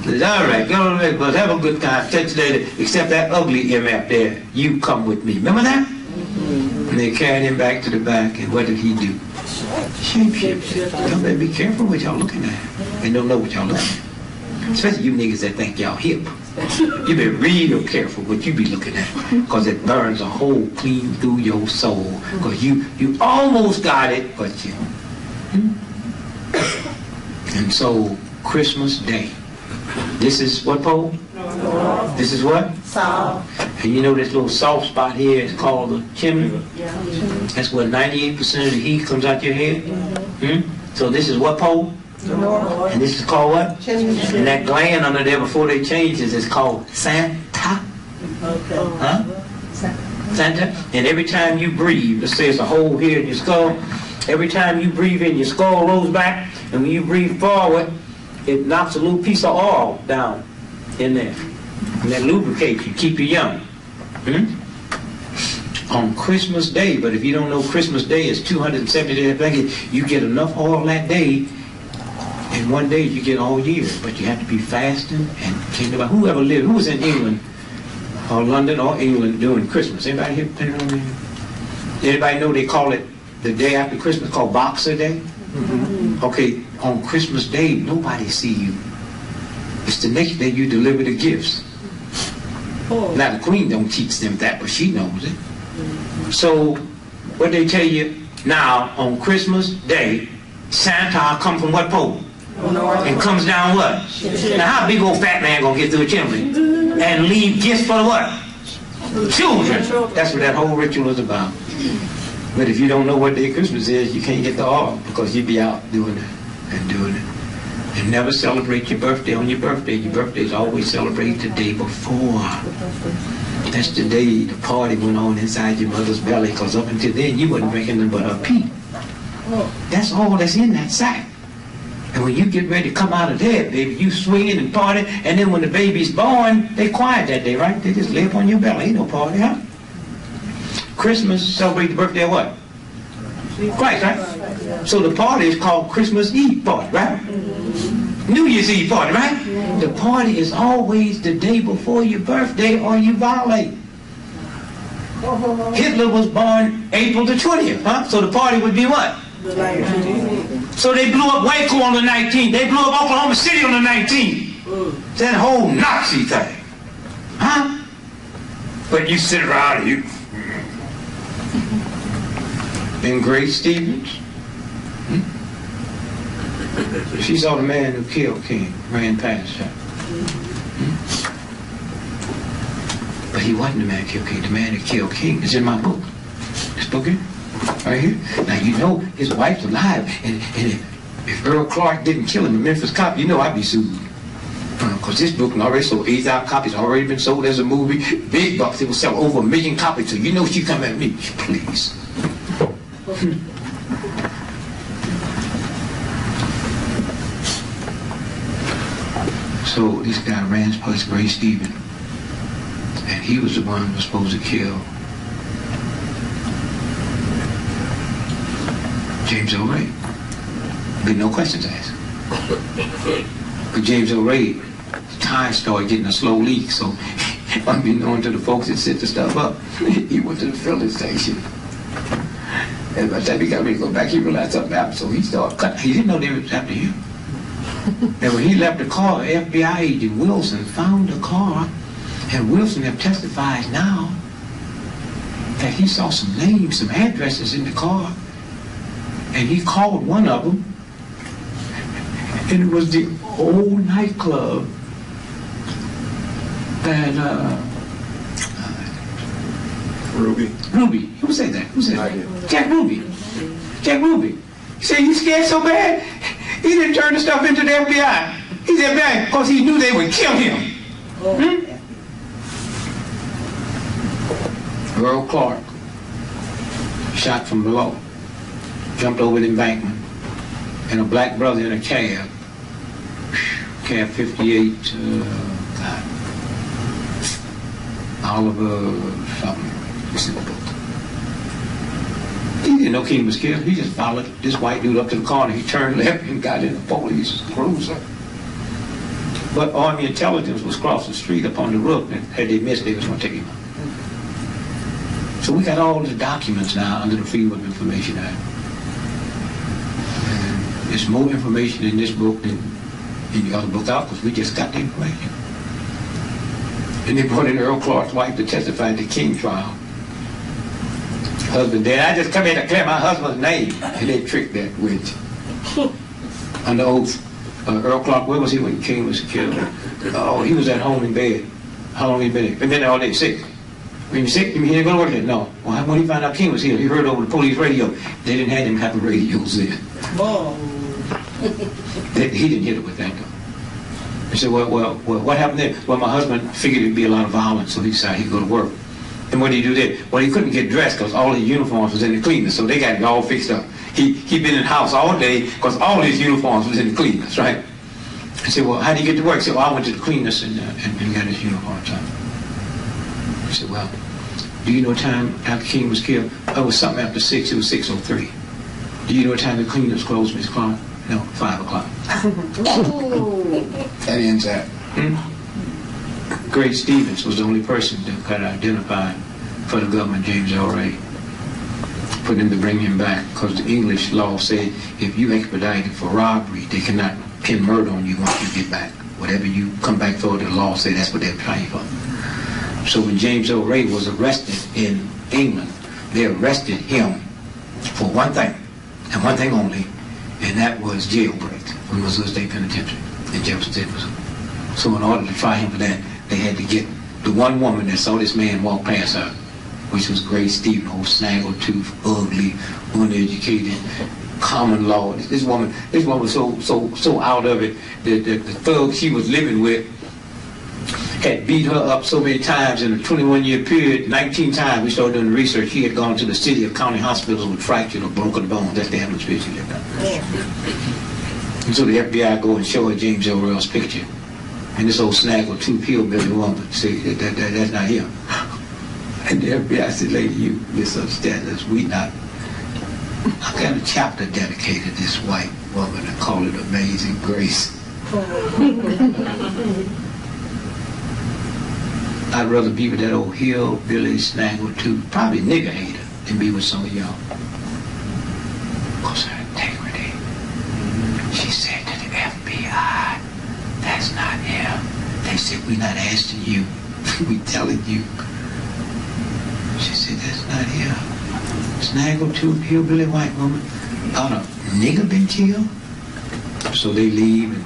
Said, all right, go ahead, but have a good time. Catch you later. Except that ugly MF there. You come with me. Remember that? And they carried him back to the back, and what did he do? Shape-shift. Y'all better be careful what y'all looking at. And don't know what y'all looking at. Especially you niggas that think y'all hip. You better real careful what you be looking at, because it burns a hole clean through your soul. Because you almost got it, but you. And so, Christmas Day. This is what pole? This is what? South. And you know this little soft spot here is called the chimney? That's where 98% of the heat comes out your head. So this is what pole? And this is called what? And that gland under there before they change this is called Santa. Huh? Santa. And every time you breathe, let's say it's a hole here in your skull, every time you breathe in, your skull rolls back, and when you breathe forward, it knocks a little piece of oil down in there. And that lubricates you, keep you young. On Christmas Day, but if you don't know Christmas Day is 270 days, I think you get enough oil that day, and one day you get all year. But you have to be fasting and think about whoever lived, who was in England or London or England during Christmas. Anybody here? Anybody know they call it the day after Christmas called Boxer Day? Okay, on Christmas Day, nobody see you. It's the next day you deliver the gifts. Oh. Now the queen don't teach them that, but she knows it. So what they tell you now on Christmas Day, Santa come from what pole? And comes down what? Now how big old fat man gonna get through a chimney and leave gifts for what? Children. That's what that whole ritual is about. But if you don't know what day Christmas is, you can't get the order because you be out doing it and doing it. And never celebrate your birthday on your birthday. Your birthday is always celebrated the day before. That's the day the party went on inside your mother's belly, because up until then you wasn't drinking nothing but her pee. That's all that's in that sack. And when you get ready to come out of there, baby, you swinging and partying, and then when the baby's born, they quiet that day, right? They just lay up on your belly. Ain't no party, huh? Christmas, celebrate the birthday of what? Christ, right? So the party is called Christmas Eve party, right? New Year's Eve party, right? The party is always the day before your birthday or you violate. Hitler was born April the 20th, huh? So the party would be what? The 19th. So they blew up Waco on the 19th. They blew up Oklahoma City on the 19th. That whole Nazi thing. Huh? But you sit around and you... And Grace Stevens, she saw the man who killed King, ran past her. But he wasn't the man who killed King. The man who killed King is in my book. This book here, right here. Now you know his wife's alive, and if Earl Clark didn't kill him, the Memphis Cop, you know I'd be sued. Because this book already sold 8,000 copies, already been sold as a movie, big bucks. It will sell over 1 million copies. So you know she come at me, please. So this guy ran past Grace Stevens, and he was the one who was supposed to kill James Earl Ray. But no questions asked. But James Earl Ray, the tire started getting a slow leak, so unbeknown to the folks that set the stuff up, he went to the filling station. And by the time he got ready to go back, he realized something happened, so he started cutting. He didn't know they was after him. And when he left the car, FBI agent Wilson found the car, and Wilson have testified now that he saw some names, some addresses in the car, and he called one of them, and it was the old nightclub that Ruby. Who said that? Who said I that? did. Jack Ruby. Jack Ruby. He said he's scared so bad, he didn't turn the stuff into the FBI. He's FBI because he knew they would kill him. Earl Clark, shot from below, jumped over the embankment, and a black brother in a cab 58, Oliver something. He didn't know King was killed. He just followed this white dude up to the corner. He turned left and got in the police cruiser. But Army intelligence was across the street up on the roof, and had they missed, they was going to take him out. So we got all the documents now under the Freedom of Information Act. And there's more information in this book than in the other book out, because we just got the information. And they brought in Earl Clark's wife to testify at the King trial. Husband dead. I just come in to clear my husband's name, and they tricked that witch. Under oath, Earl Clark, where was he when King was killed? Oh, he was at home in bed. How long he been there? Been there all day, sick. When you're sick, you mean he didn't go to work yet? No. Well, when he found out King was here, he heard over the police radio. They didn't have him have the radios there. He didn't hit it with that though. He said, well, what happened there? Well, my husband figured it'd be a lot of violence, so he decided he'd go to work. And what did he do there? Well, he couldn't get dressed because all his uniforms was in the cleaners, so they got it all fixed up. He'd been in the house all day because all his uniforms was in the cleaners, right? I said, well, how did he get to work? He said, well, I went to the cleaners and got his uniforms on. I said, well, do you know what time after King was killed? Oh, it was something after 6. It was 6:03. Do you know what time the cleaners closed, Miss Clark? No, 5 o'clock. That ends that. Grace Stevens was the only person that could identify for the government James Earl Ray, for them to bring him back, because the English law said if you expedited for robbery, they cannot pin murder on you once you get back. Whatever you come back for, the law say that's what they're trying for. So when James Earl Ray was arrested in England, they arrested him for one thing, and one thing only, and that was jailbreak from Missouri State Penitentiary in Jefferson State, Missouri. So in order to try him for that, they had to get the one woman that saw this man walk past her, which was Grace Stevens, old snaggletooth, ugly, uneducated, common law. This woman was so out of it that the thug she was living with had beat her up so many times in a 21-year period, 19 times. We started doing the research. She had gone to the city of county hospitals with fractured or broken bones. That's the atmosphere she lived in. And so the FBI go and show her James L. Ray's picture. And this old snaggletooth hillbilly woman say that's not him. And the FBI said, lady, you misunderstand us. We not. I got a chapter dedicated to this white woman and call it Amazing Grace. I'd rather be with that old hillbilly snaggletooth, probably nigger hater, than be with some of y'all. Because her integrity. She said to the FBI, that's not him. They said, we're not asking you, we telling you. She said, that's not him. Snaggletooth, hillbilly white woman. Thought a nigger been killed? So they leave and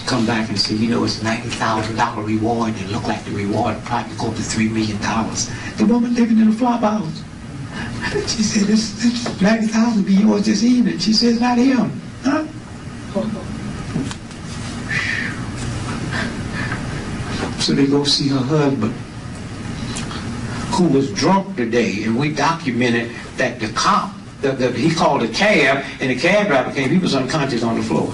come back and say, you know, it's $90,000 reward. And it looked like the reward probably go up to $3 million. The woman living in a flop house. She said, this $90,000 will be yours this evening. She said, it's not him. Huh? So they go see her husband, who was drunk today, and we documented that the cop, he called a cab, and the cab driver came, he was unconscious on the floor.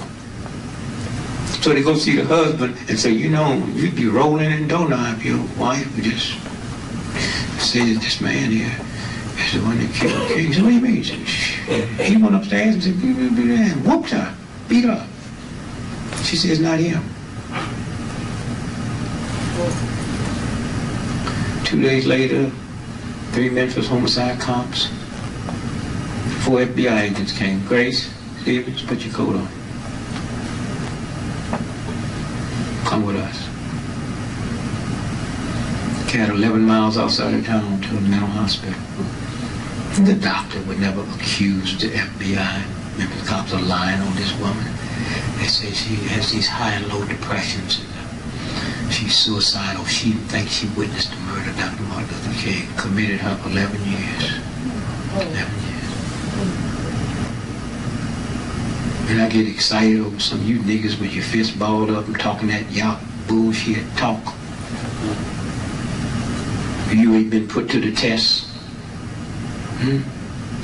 So they go see the husband and say, you know, you'd be rolling in dough now if your wife would just say that this man here is the one that killed the king. He said, what do you mean? He went upstairs and said, and whooped her, beat her. She said, it's not him. 2 days later, 3 Memphis homicide cops, 4 FBI agents came. Grace Stevens, put your coat on. Come with us. Cat 11 miles outside of town to a mental hospital. The doctor would never accuse the FBI. Memphis cops are lying on this woman. They say she has these high and low depressions. She's suicidal. She thinks she witnessed the murder of Dr. Martin Luther King. Committed her for 11 years. 11 years. And I get excited over some of you niggas with your fists balled up and talking that yacht bullshit talk. You ain't been put to the test.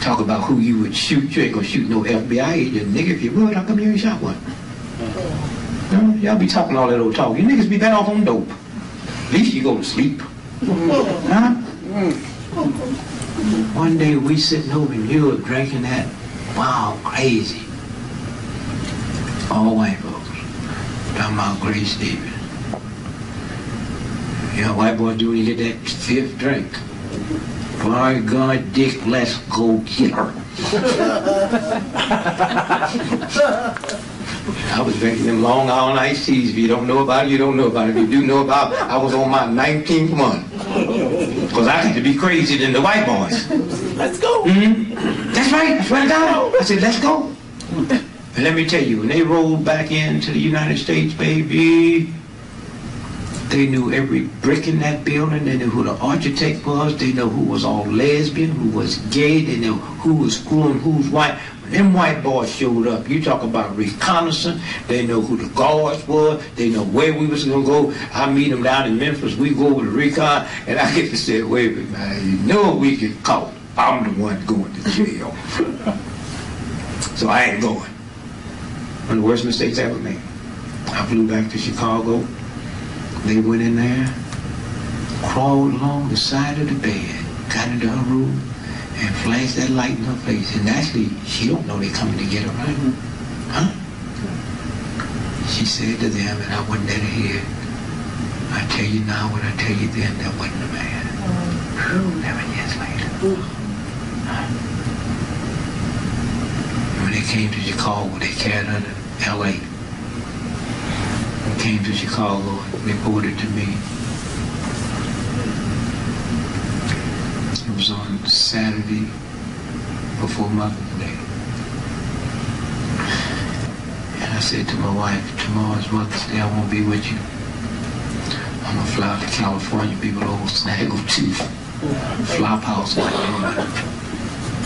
Talk about who you would shoot. You ain't gonna shoot no FBI agent, nigga. If you would, how come you ain't shot one? Y'all be talking all that old talk. You niggas be better off on dope. At least you go to sleep. Huh? One day we sitting over in Europe drinking that wild, crazy. All white folks. Talking about Grace Stevens. You know, white boys do when you get that 5th drink. By God, Dick, let's go get her. I was drinking them Long Island iced teas. If you don't know about it, you don't know about it. If you do know about it, I was on my 19th one. Because I had to be crazier than the white boys. Let's go. That's right. I swear to God. I said, let's go. And let me tell you, when they rolled back into the United States, baby, they knew every brick in that building. They knew who the architect was. They knew who was all lesbian, who was gay. They knew who was screwing, who was white. When them white boys showed up, you talk about reconnaissance. They know who the guards were. They know where we was going to go. I meet them down in Memphis. We go over to recon, and I get to say, wait a minute, man, you know we get caught. I'm the one going to jail. So I ain't going. One of the worst mistakes I ever made. I flew back to Chicago. They went in there, crawled along the side of the bed, got into her room, and flashed that light in her face. And actually, she don't know they coming to get her, right? Huh? She said to them, and I wasn't there to hear, I tell you now what I tell you then, that wasn't a man. 11 years later. Huh? When they came to Chicago, they carried her to L.A. came to Chicago and reported to me. It was on Saturday before Mother's Day. And I said to my wife, tomorrow's Mother's Day, I won't be with you. I'm going to fly out to California, be with old Snaggletooth, Flophouse white woman.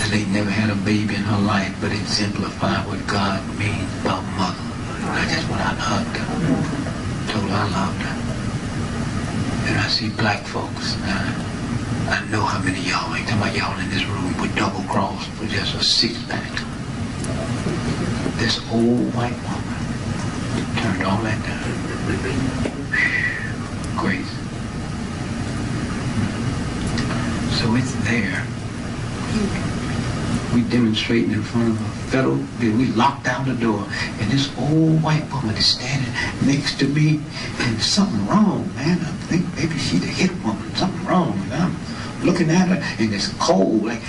And they never had a baby in her life, but exemplified what God means about mother. I just went out and hugged her, told her I loved her. And I see black folks. I know how many of y'all, ain't talking about y'all in this room with double cross, with just a six-pack. This old white woman turned all that down. Grace. So it's there. We demonstrating in front of a federal, we locked down the door, and this old white woman is standing next to me, and something wrong, man. I think maybe she's a hit woman, something wrong. And I'm looking at her, and it's cold, like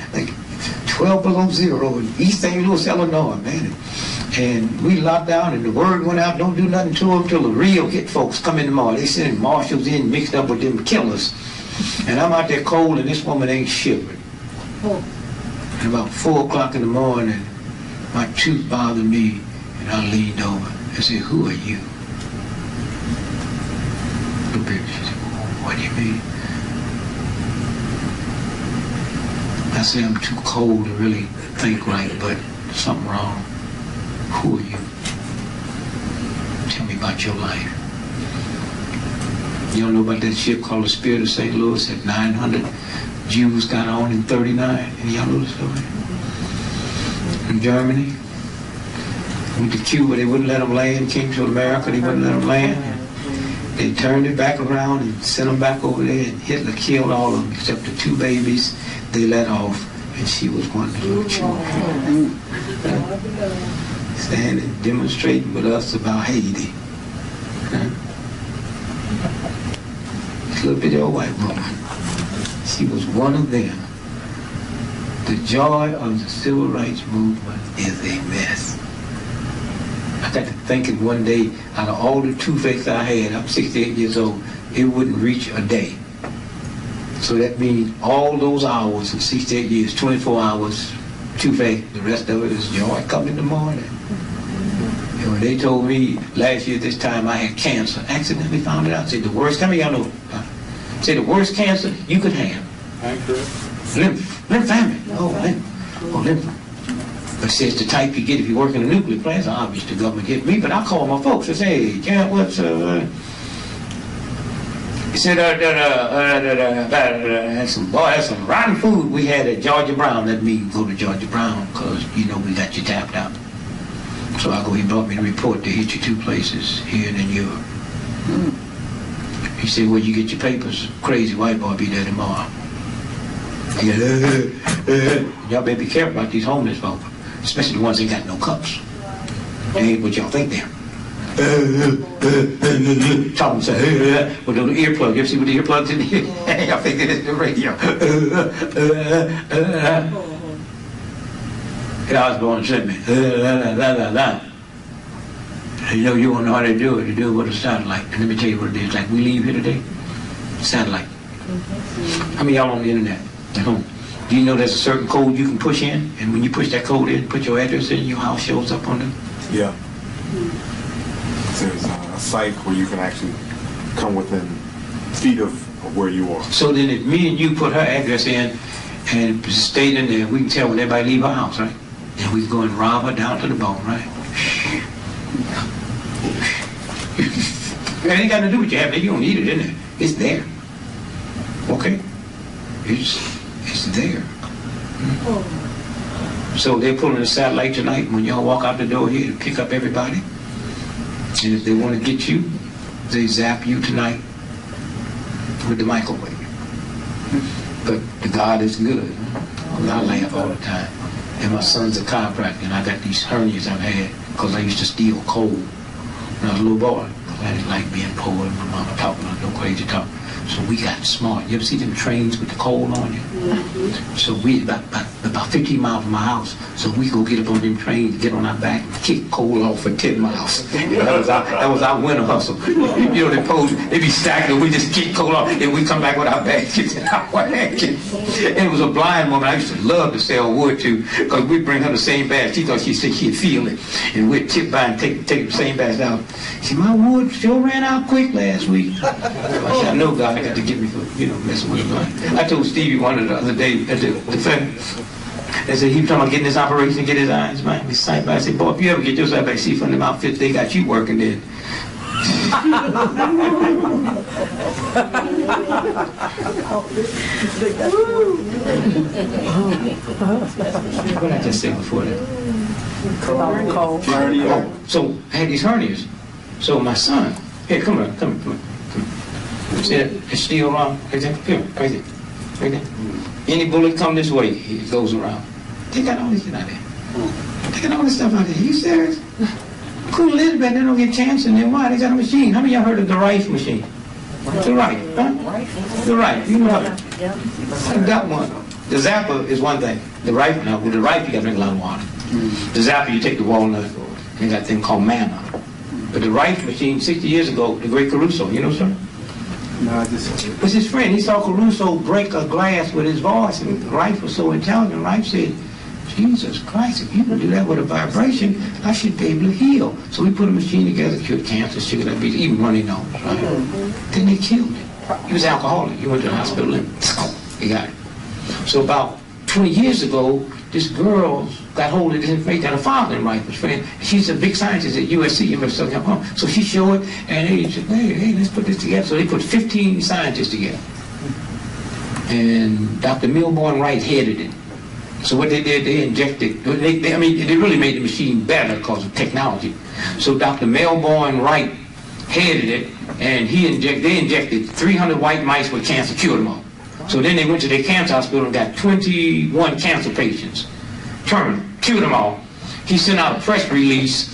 12 below zero in East St. Louis, Illinois, man. And we locked down, and the word went out, don't do nothing to them till the real hit folks come in tomorrow. They sending marshals in mixed up with them killers. And I'm out there cold, and this woman ain't shivering. And about 4 o'clock in the morning, my tooth bothered me, and I leaned over and said, who are you? Little baby, she said, what do you mean? I said, I'm too cold to really think right, but something wrong. Who are you? Tell me about your life. You don't know about that ship called the Spirit of St. Louis that 900 Jews got on in 39? And y'all know the story? In Germany. Went to Cuba, they wouldn't let them land. Came to America, they wouldn't let them land. They turned it back around and sent them back over there, and Hitler killed all of them except the 2 babies they let off, and she was one of the little children. Standing, demonstrating with us about Haiti. This little bitty old white woman. She was one of them. The joy of the civil rights movement is a mess. I got to thinking one day, out of all the toothaches I had, I'm 68 years old, it wouldn't reach a day. So that means all those hours in 68 years, 24 hours, toothache, the rest of it is joy coming in the morning. And when they told me last year this time I had cancer, accidentally found it out, said the worst, how many of y'all know? Say the worst cancer you could have. Lymphoma. Lymph. But says the type you get if you work in a nuclear plant. Obviously the government get me, but I call my folks and say, hey, Jan, what's he said, that's some rotten food we had at Georgia Brown. Let me go to Georgia Brown, because you know we got you tapped out. So I go, he brought me the report. They hit you 2 places, here and in Europe. He said, where you get your papers? Crazy white boy be there tomorrow. He said, y'all better be careful about these homeless folks, especially the ones that ain't got no cups. They ain't what y'all think they are. Talking say, with the earplug. You ever see what the earplugs in here? Y'all think that is the radio. And I was going to send me. You know, you won't know how to do it. You do it what it sounds like. And let me tell you what it is. Like we leave here today, satellite. How many of y'all on the internet at home? Do you know there's a certain code you can push in? And when you push that code in, put your address in, your house shows up on it? Yeah. There's a site where you can actually come within feet of where you are. So then if me and you put her address in and stayed in there, we can tell when everybody leave her house, right? And we can go and rob her down to the bone, right? It ain't got to do with you having it. You don't need it in there. It's there. Okay? It's there. So they're pulling a satellite tonight when y'all walk out the door here to pick up everybody. And if they want to get you, they zap you tonight with the microwave. But the God is good. I laugh all the time. And my son's a chiropractor, and I got these hernias I've had because I used to steal coal when I was a little boy. I didn't like being poor and my mama talking no crazy talk. So we got smart. You ever see them trains with the coal on you? So we, about the about 15 miles from my house. So we go get up on them trains, get on our back, and kick coal off for 10 miles. That was our winter hustle. You know, they be stacked, and we just kick coal off, and we come back with our baskets and our wagons. And it was a blind woman I used to love to sell wood to, because we'd bring her the same basket. She thought she'd feel it. And we'd tip by and take the same basket out. She said, my wood sure ran out quick last week. So I said, I know God got to get me for, messing with the blind. I told Stevie one the other day at the they said he was talking about getting this operation to get his eyes back. His sight back. I said, boy, if you ever get your sight back, see from them outfits, they got you working then. What did I just say before that? Cold. So I had these hernias. So my son, here, come on. See that? It's still wrong. Right there. Here, right there. Right there. Any bullet come this way, it goes around. They got all this shit out there. They got all this stuff out there. You serious? Queen Elizabeth, they don't get cancer, and then why? They got a machine. How many of y'all heard of the Rife machine? The Rife, huh? The Rife, you know it. I got one. The Zapper is one thing. The Rife, now with the Rife, you got to drink a lot of water. The Zapper, you take the walnut, and you got a thing called manna. But the Rife machine, 60 years ago, the great Caruso, you know, sir? No, I just... Was his friend. He saw Caruso break a glass with his voice, and Rife was so intelligent. Rife said, Jesus Christ, if you can do that with a vibration, I should be able to heal. So we put a machine together, cured cancer, sugar diabetes, even runny nose, right? Then they killed him. He was alcoholic. He went to the hospital and he got it. So about 20 years ago, this girl got hold of this information that her father and Rife was friend. She's a big scientist at USC, University of Southern California. So she showed it, and they said, hey, let's put this together. So they put 15 scientists together. And Dr. Milborn Wright headed it. So what they did, they injected, they really made the machine better because of technology. So Dr. Milborn Wright headed it, and they injected 300 white mice with cancer, cured them all. So then they went to their cancer hospital and got 21 cancer patients, terminal, cured them all. He sent out a press release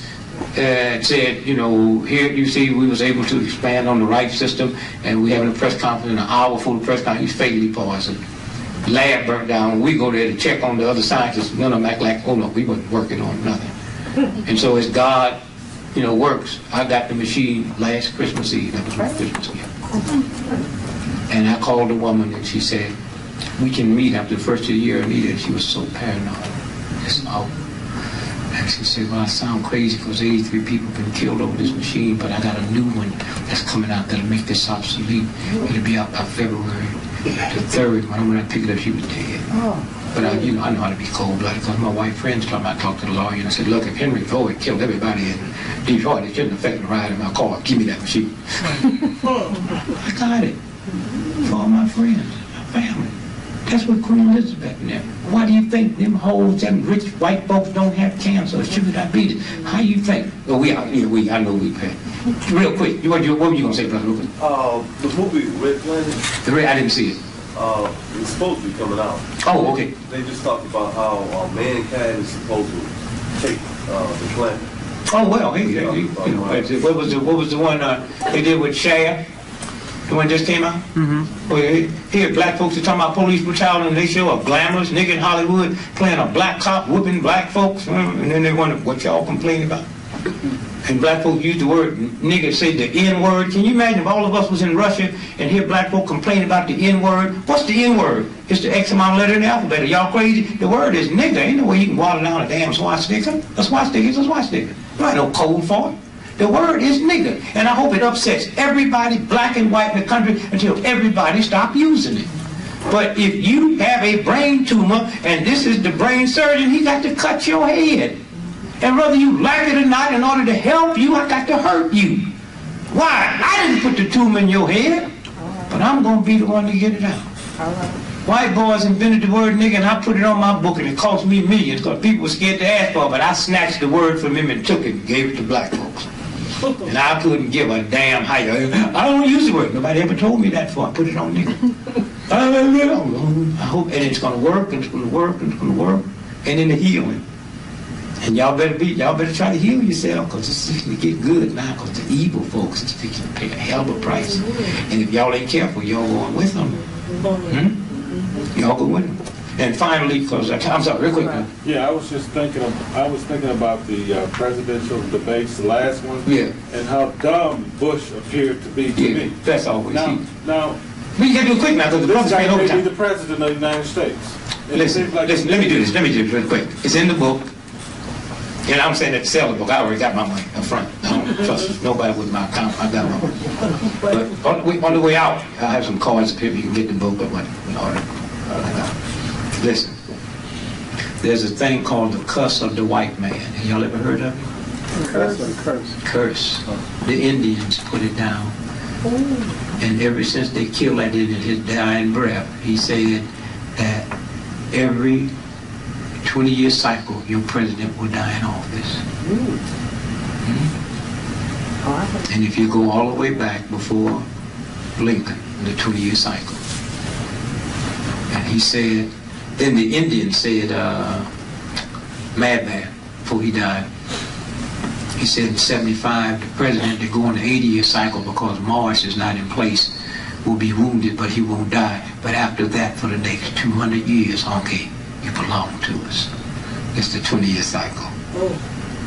and said, here you see we was able to expand on the Rife system, and we having a press conference, an hour full of press conference. He's fatally poisoned. Lab burnt down. We go there to check on the other scientists. None of them act like, oh no, we wasn't working on nothing. And so as God, works, I got the machine last Christmas Eve. That was my Christmas Eve. And I called the woman and she said, we can meet after the first of the year, Anita. And she was so paranoid. It's out. And she said, well, I sound crazy because 83 people have been killed over this machine, but I got a new one that's coming out that'll make this obsolete. It'll be out by February the 3rd. When I picked it up, she was dead. But I know how to be cold-blooded because my white friends told me, I talked to the lawyer and I said, look, if Henry Floyd killed everybody in Detroit, it shouldn't affect the ride in my car. Give me that machine. I got it for all my friends, my family. That's what Queen Elizabeth and them. Why do you think them hoes, them rich white folks don't have cancer or sugar diabetes? How you think? Oh, I know we pay. Real quick, what were you going to say, Brother Lucas? The movie Red Planet. I didn't see it. It's supposed to be coming out. Oh, okay. They just talked about how mankind is supposed to take the planet. Oh well, what was the one they did with Cher? The one just came out? Mm-hmm. Well, here, black folks are talking about police brutality, and they show a glamorous nigga in Hollywood playing a black cop whooping black folks, and then they wonder what y'all complain about. And black folks use the word nigga, say the N-word. Can you imagine if all of us was in Russia and hear black folk complain about the N-word? What's the N-word? It's the X amount of letter in the alphabet. Are y'all crazy? The word is nigga. Ain't no way you can water down a damn swastika. A swastika is a swastika. There ain't no code for it. The word is nigga. And I hope it upsets everybody, black and white in the country, until everybody stop using it. But if you have a brain tumor and this is the brain surgeon, he got to cut your head. And whether you like it or not, in order to help you, I got to hurt you. Why? I didn't put the tumor in your head, but I'm going to be the one to get it out. White boys invented the word nigga, and I put it on my book, and it cost me millions because people were scared to ask for it, but I snatched the word from him and took it and gave it to black folks. And I couldn't give a damn how you, I don't use the word. Nobody ever told me that before. I put it on nigga. I hope, and it's going to work, and it's going to work, and it's going to work, and in the healing. And y'all better try to heal yourself because it's going to get good now because the evil folks is fixing to pay a hell of a price. And if y'all ain't careful, y'all going with them. Y'all go with them. And finally, because I'm sorry, real quick. Yeah, I was thinking about the presidential debates, the last one. Yeah. And how dumb Bush appeared to be to me. That's always. Now, we can do it quick now because the brother's this ain't guy may be overtime. the president of the United States. Listen, let me do this real quick. It's in the book. And I'm saying that to sell the book. I already got my money up front. I don't trust nobody with my account. I got my money. But on the way out, I have some cards up here. You can get the book. But in order. Listen. There's a thing called the curse of the white man. Have y'all ever heard of it? Curse. The Indians put it down. And ever since they killed that Indian, his dying breath, he said that every 20-year cycle, your president will die in office. And if you go all the way back before Lincoln, the 20-year cycle, and he said, then the Indian said, Madman, before he died, he said in 75, the president to go on the 80-year cycle because Mars is not in place will be wounded, but he won't die. But after that, for the next 200 years, okay, you belong to us. It's the 20-year cycle.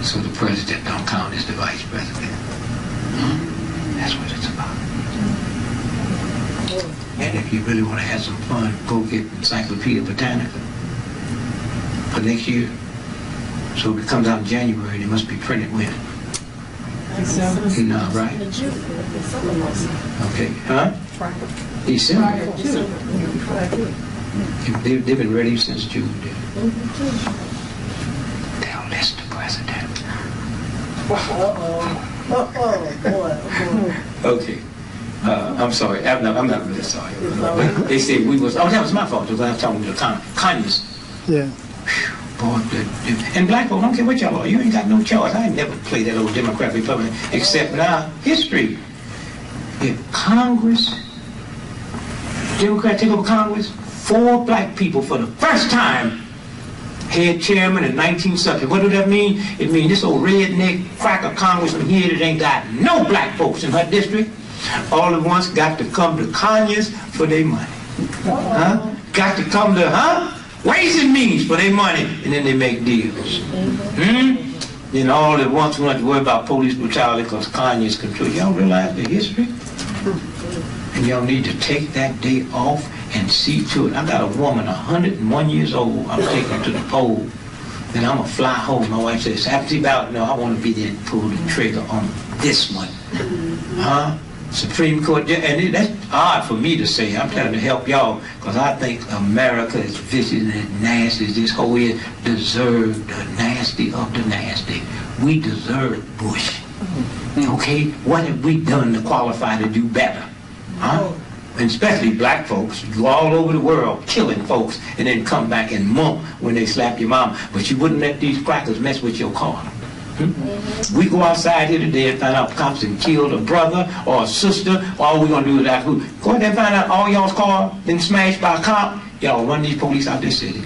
So the president don't count as the vice president. That's what it's about. And if you really want to have some fun, go get Encyclopedia Britannica for next year. So if it comes out in January, it must be printed when? No, right? Okay, huh? December. They've been ready since June. They'll list the president. Okay. I'm sorry. I'm not really sorry. They said we was. Oh, that was my fault. Because I was talking to the communists. Yeah. Boy, and black folks, don't care what y'all are. You ain't got no choice. I ain't never played that old Democrat Republican except with our history. If Congress, Democrats take over Congress, 4 black people for the first time head chairman in 19 something. What do that mean? It means this old redneck cracker congressman here that ain't got no black folks in her district all at once got to come to Conyers for their money. Huh? Got to come to, Ways and Means for their money, and then they make deals. Then all at once we don't have to worry about police brutality because Conyers control. Y'all realize the history? And y'all need to take that day off and see to it. I got a woman, 101 years old, I'm taking her to the poll. Then I'm going to fly home. My wife says, after about, no, I want to be there and pull the trigger on this one. Supreme Court, and that's hard for me to say. I'm trying to help y'all because I think America is vicious and nasty. This whole year deserved the nasty of the nasty. We deserve Bush. Okay? What have we done to qualify to do better? And especially black folks, you go all over the world killing folks and then come back and mump when they slap your mom. But you wouldn't let these crackers mess with your car. We go outside here today and find out cops have killed a brother or a sister. All we're going to do is ask who. Go ahead and find out all y'all's car been smashed by a cop. Y'all run these police out this city.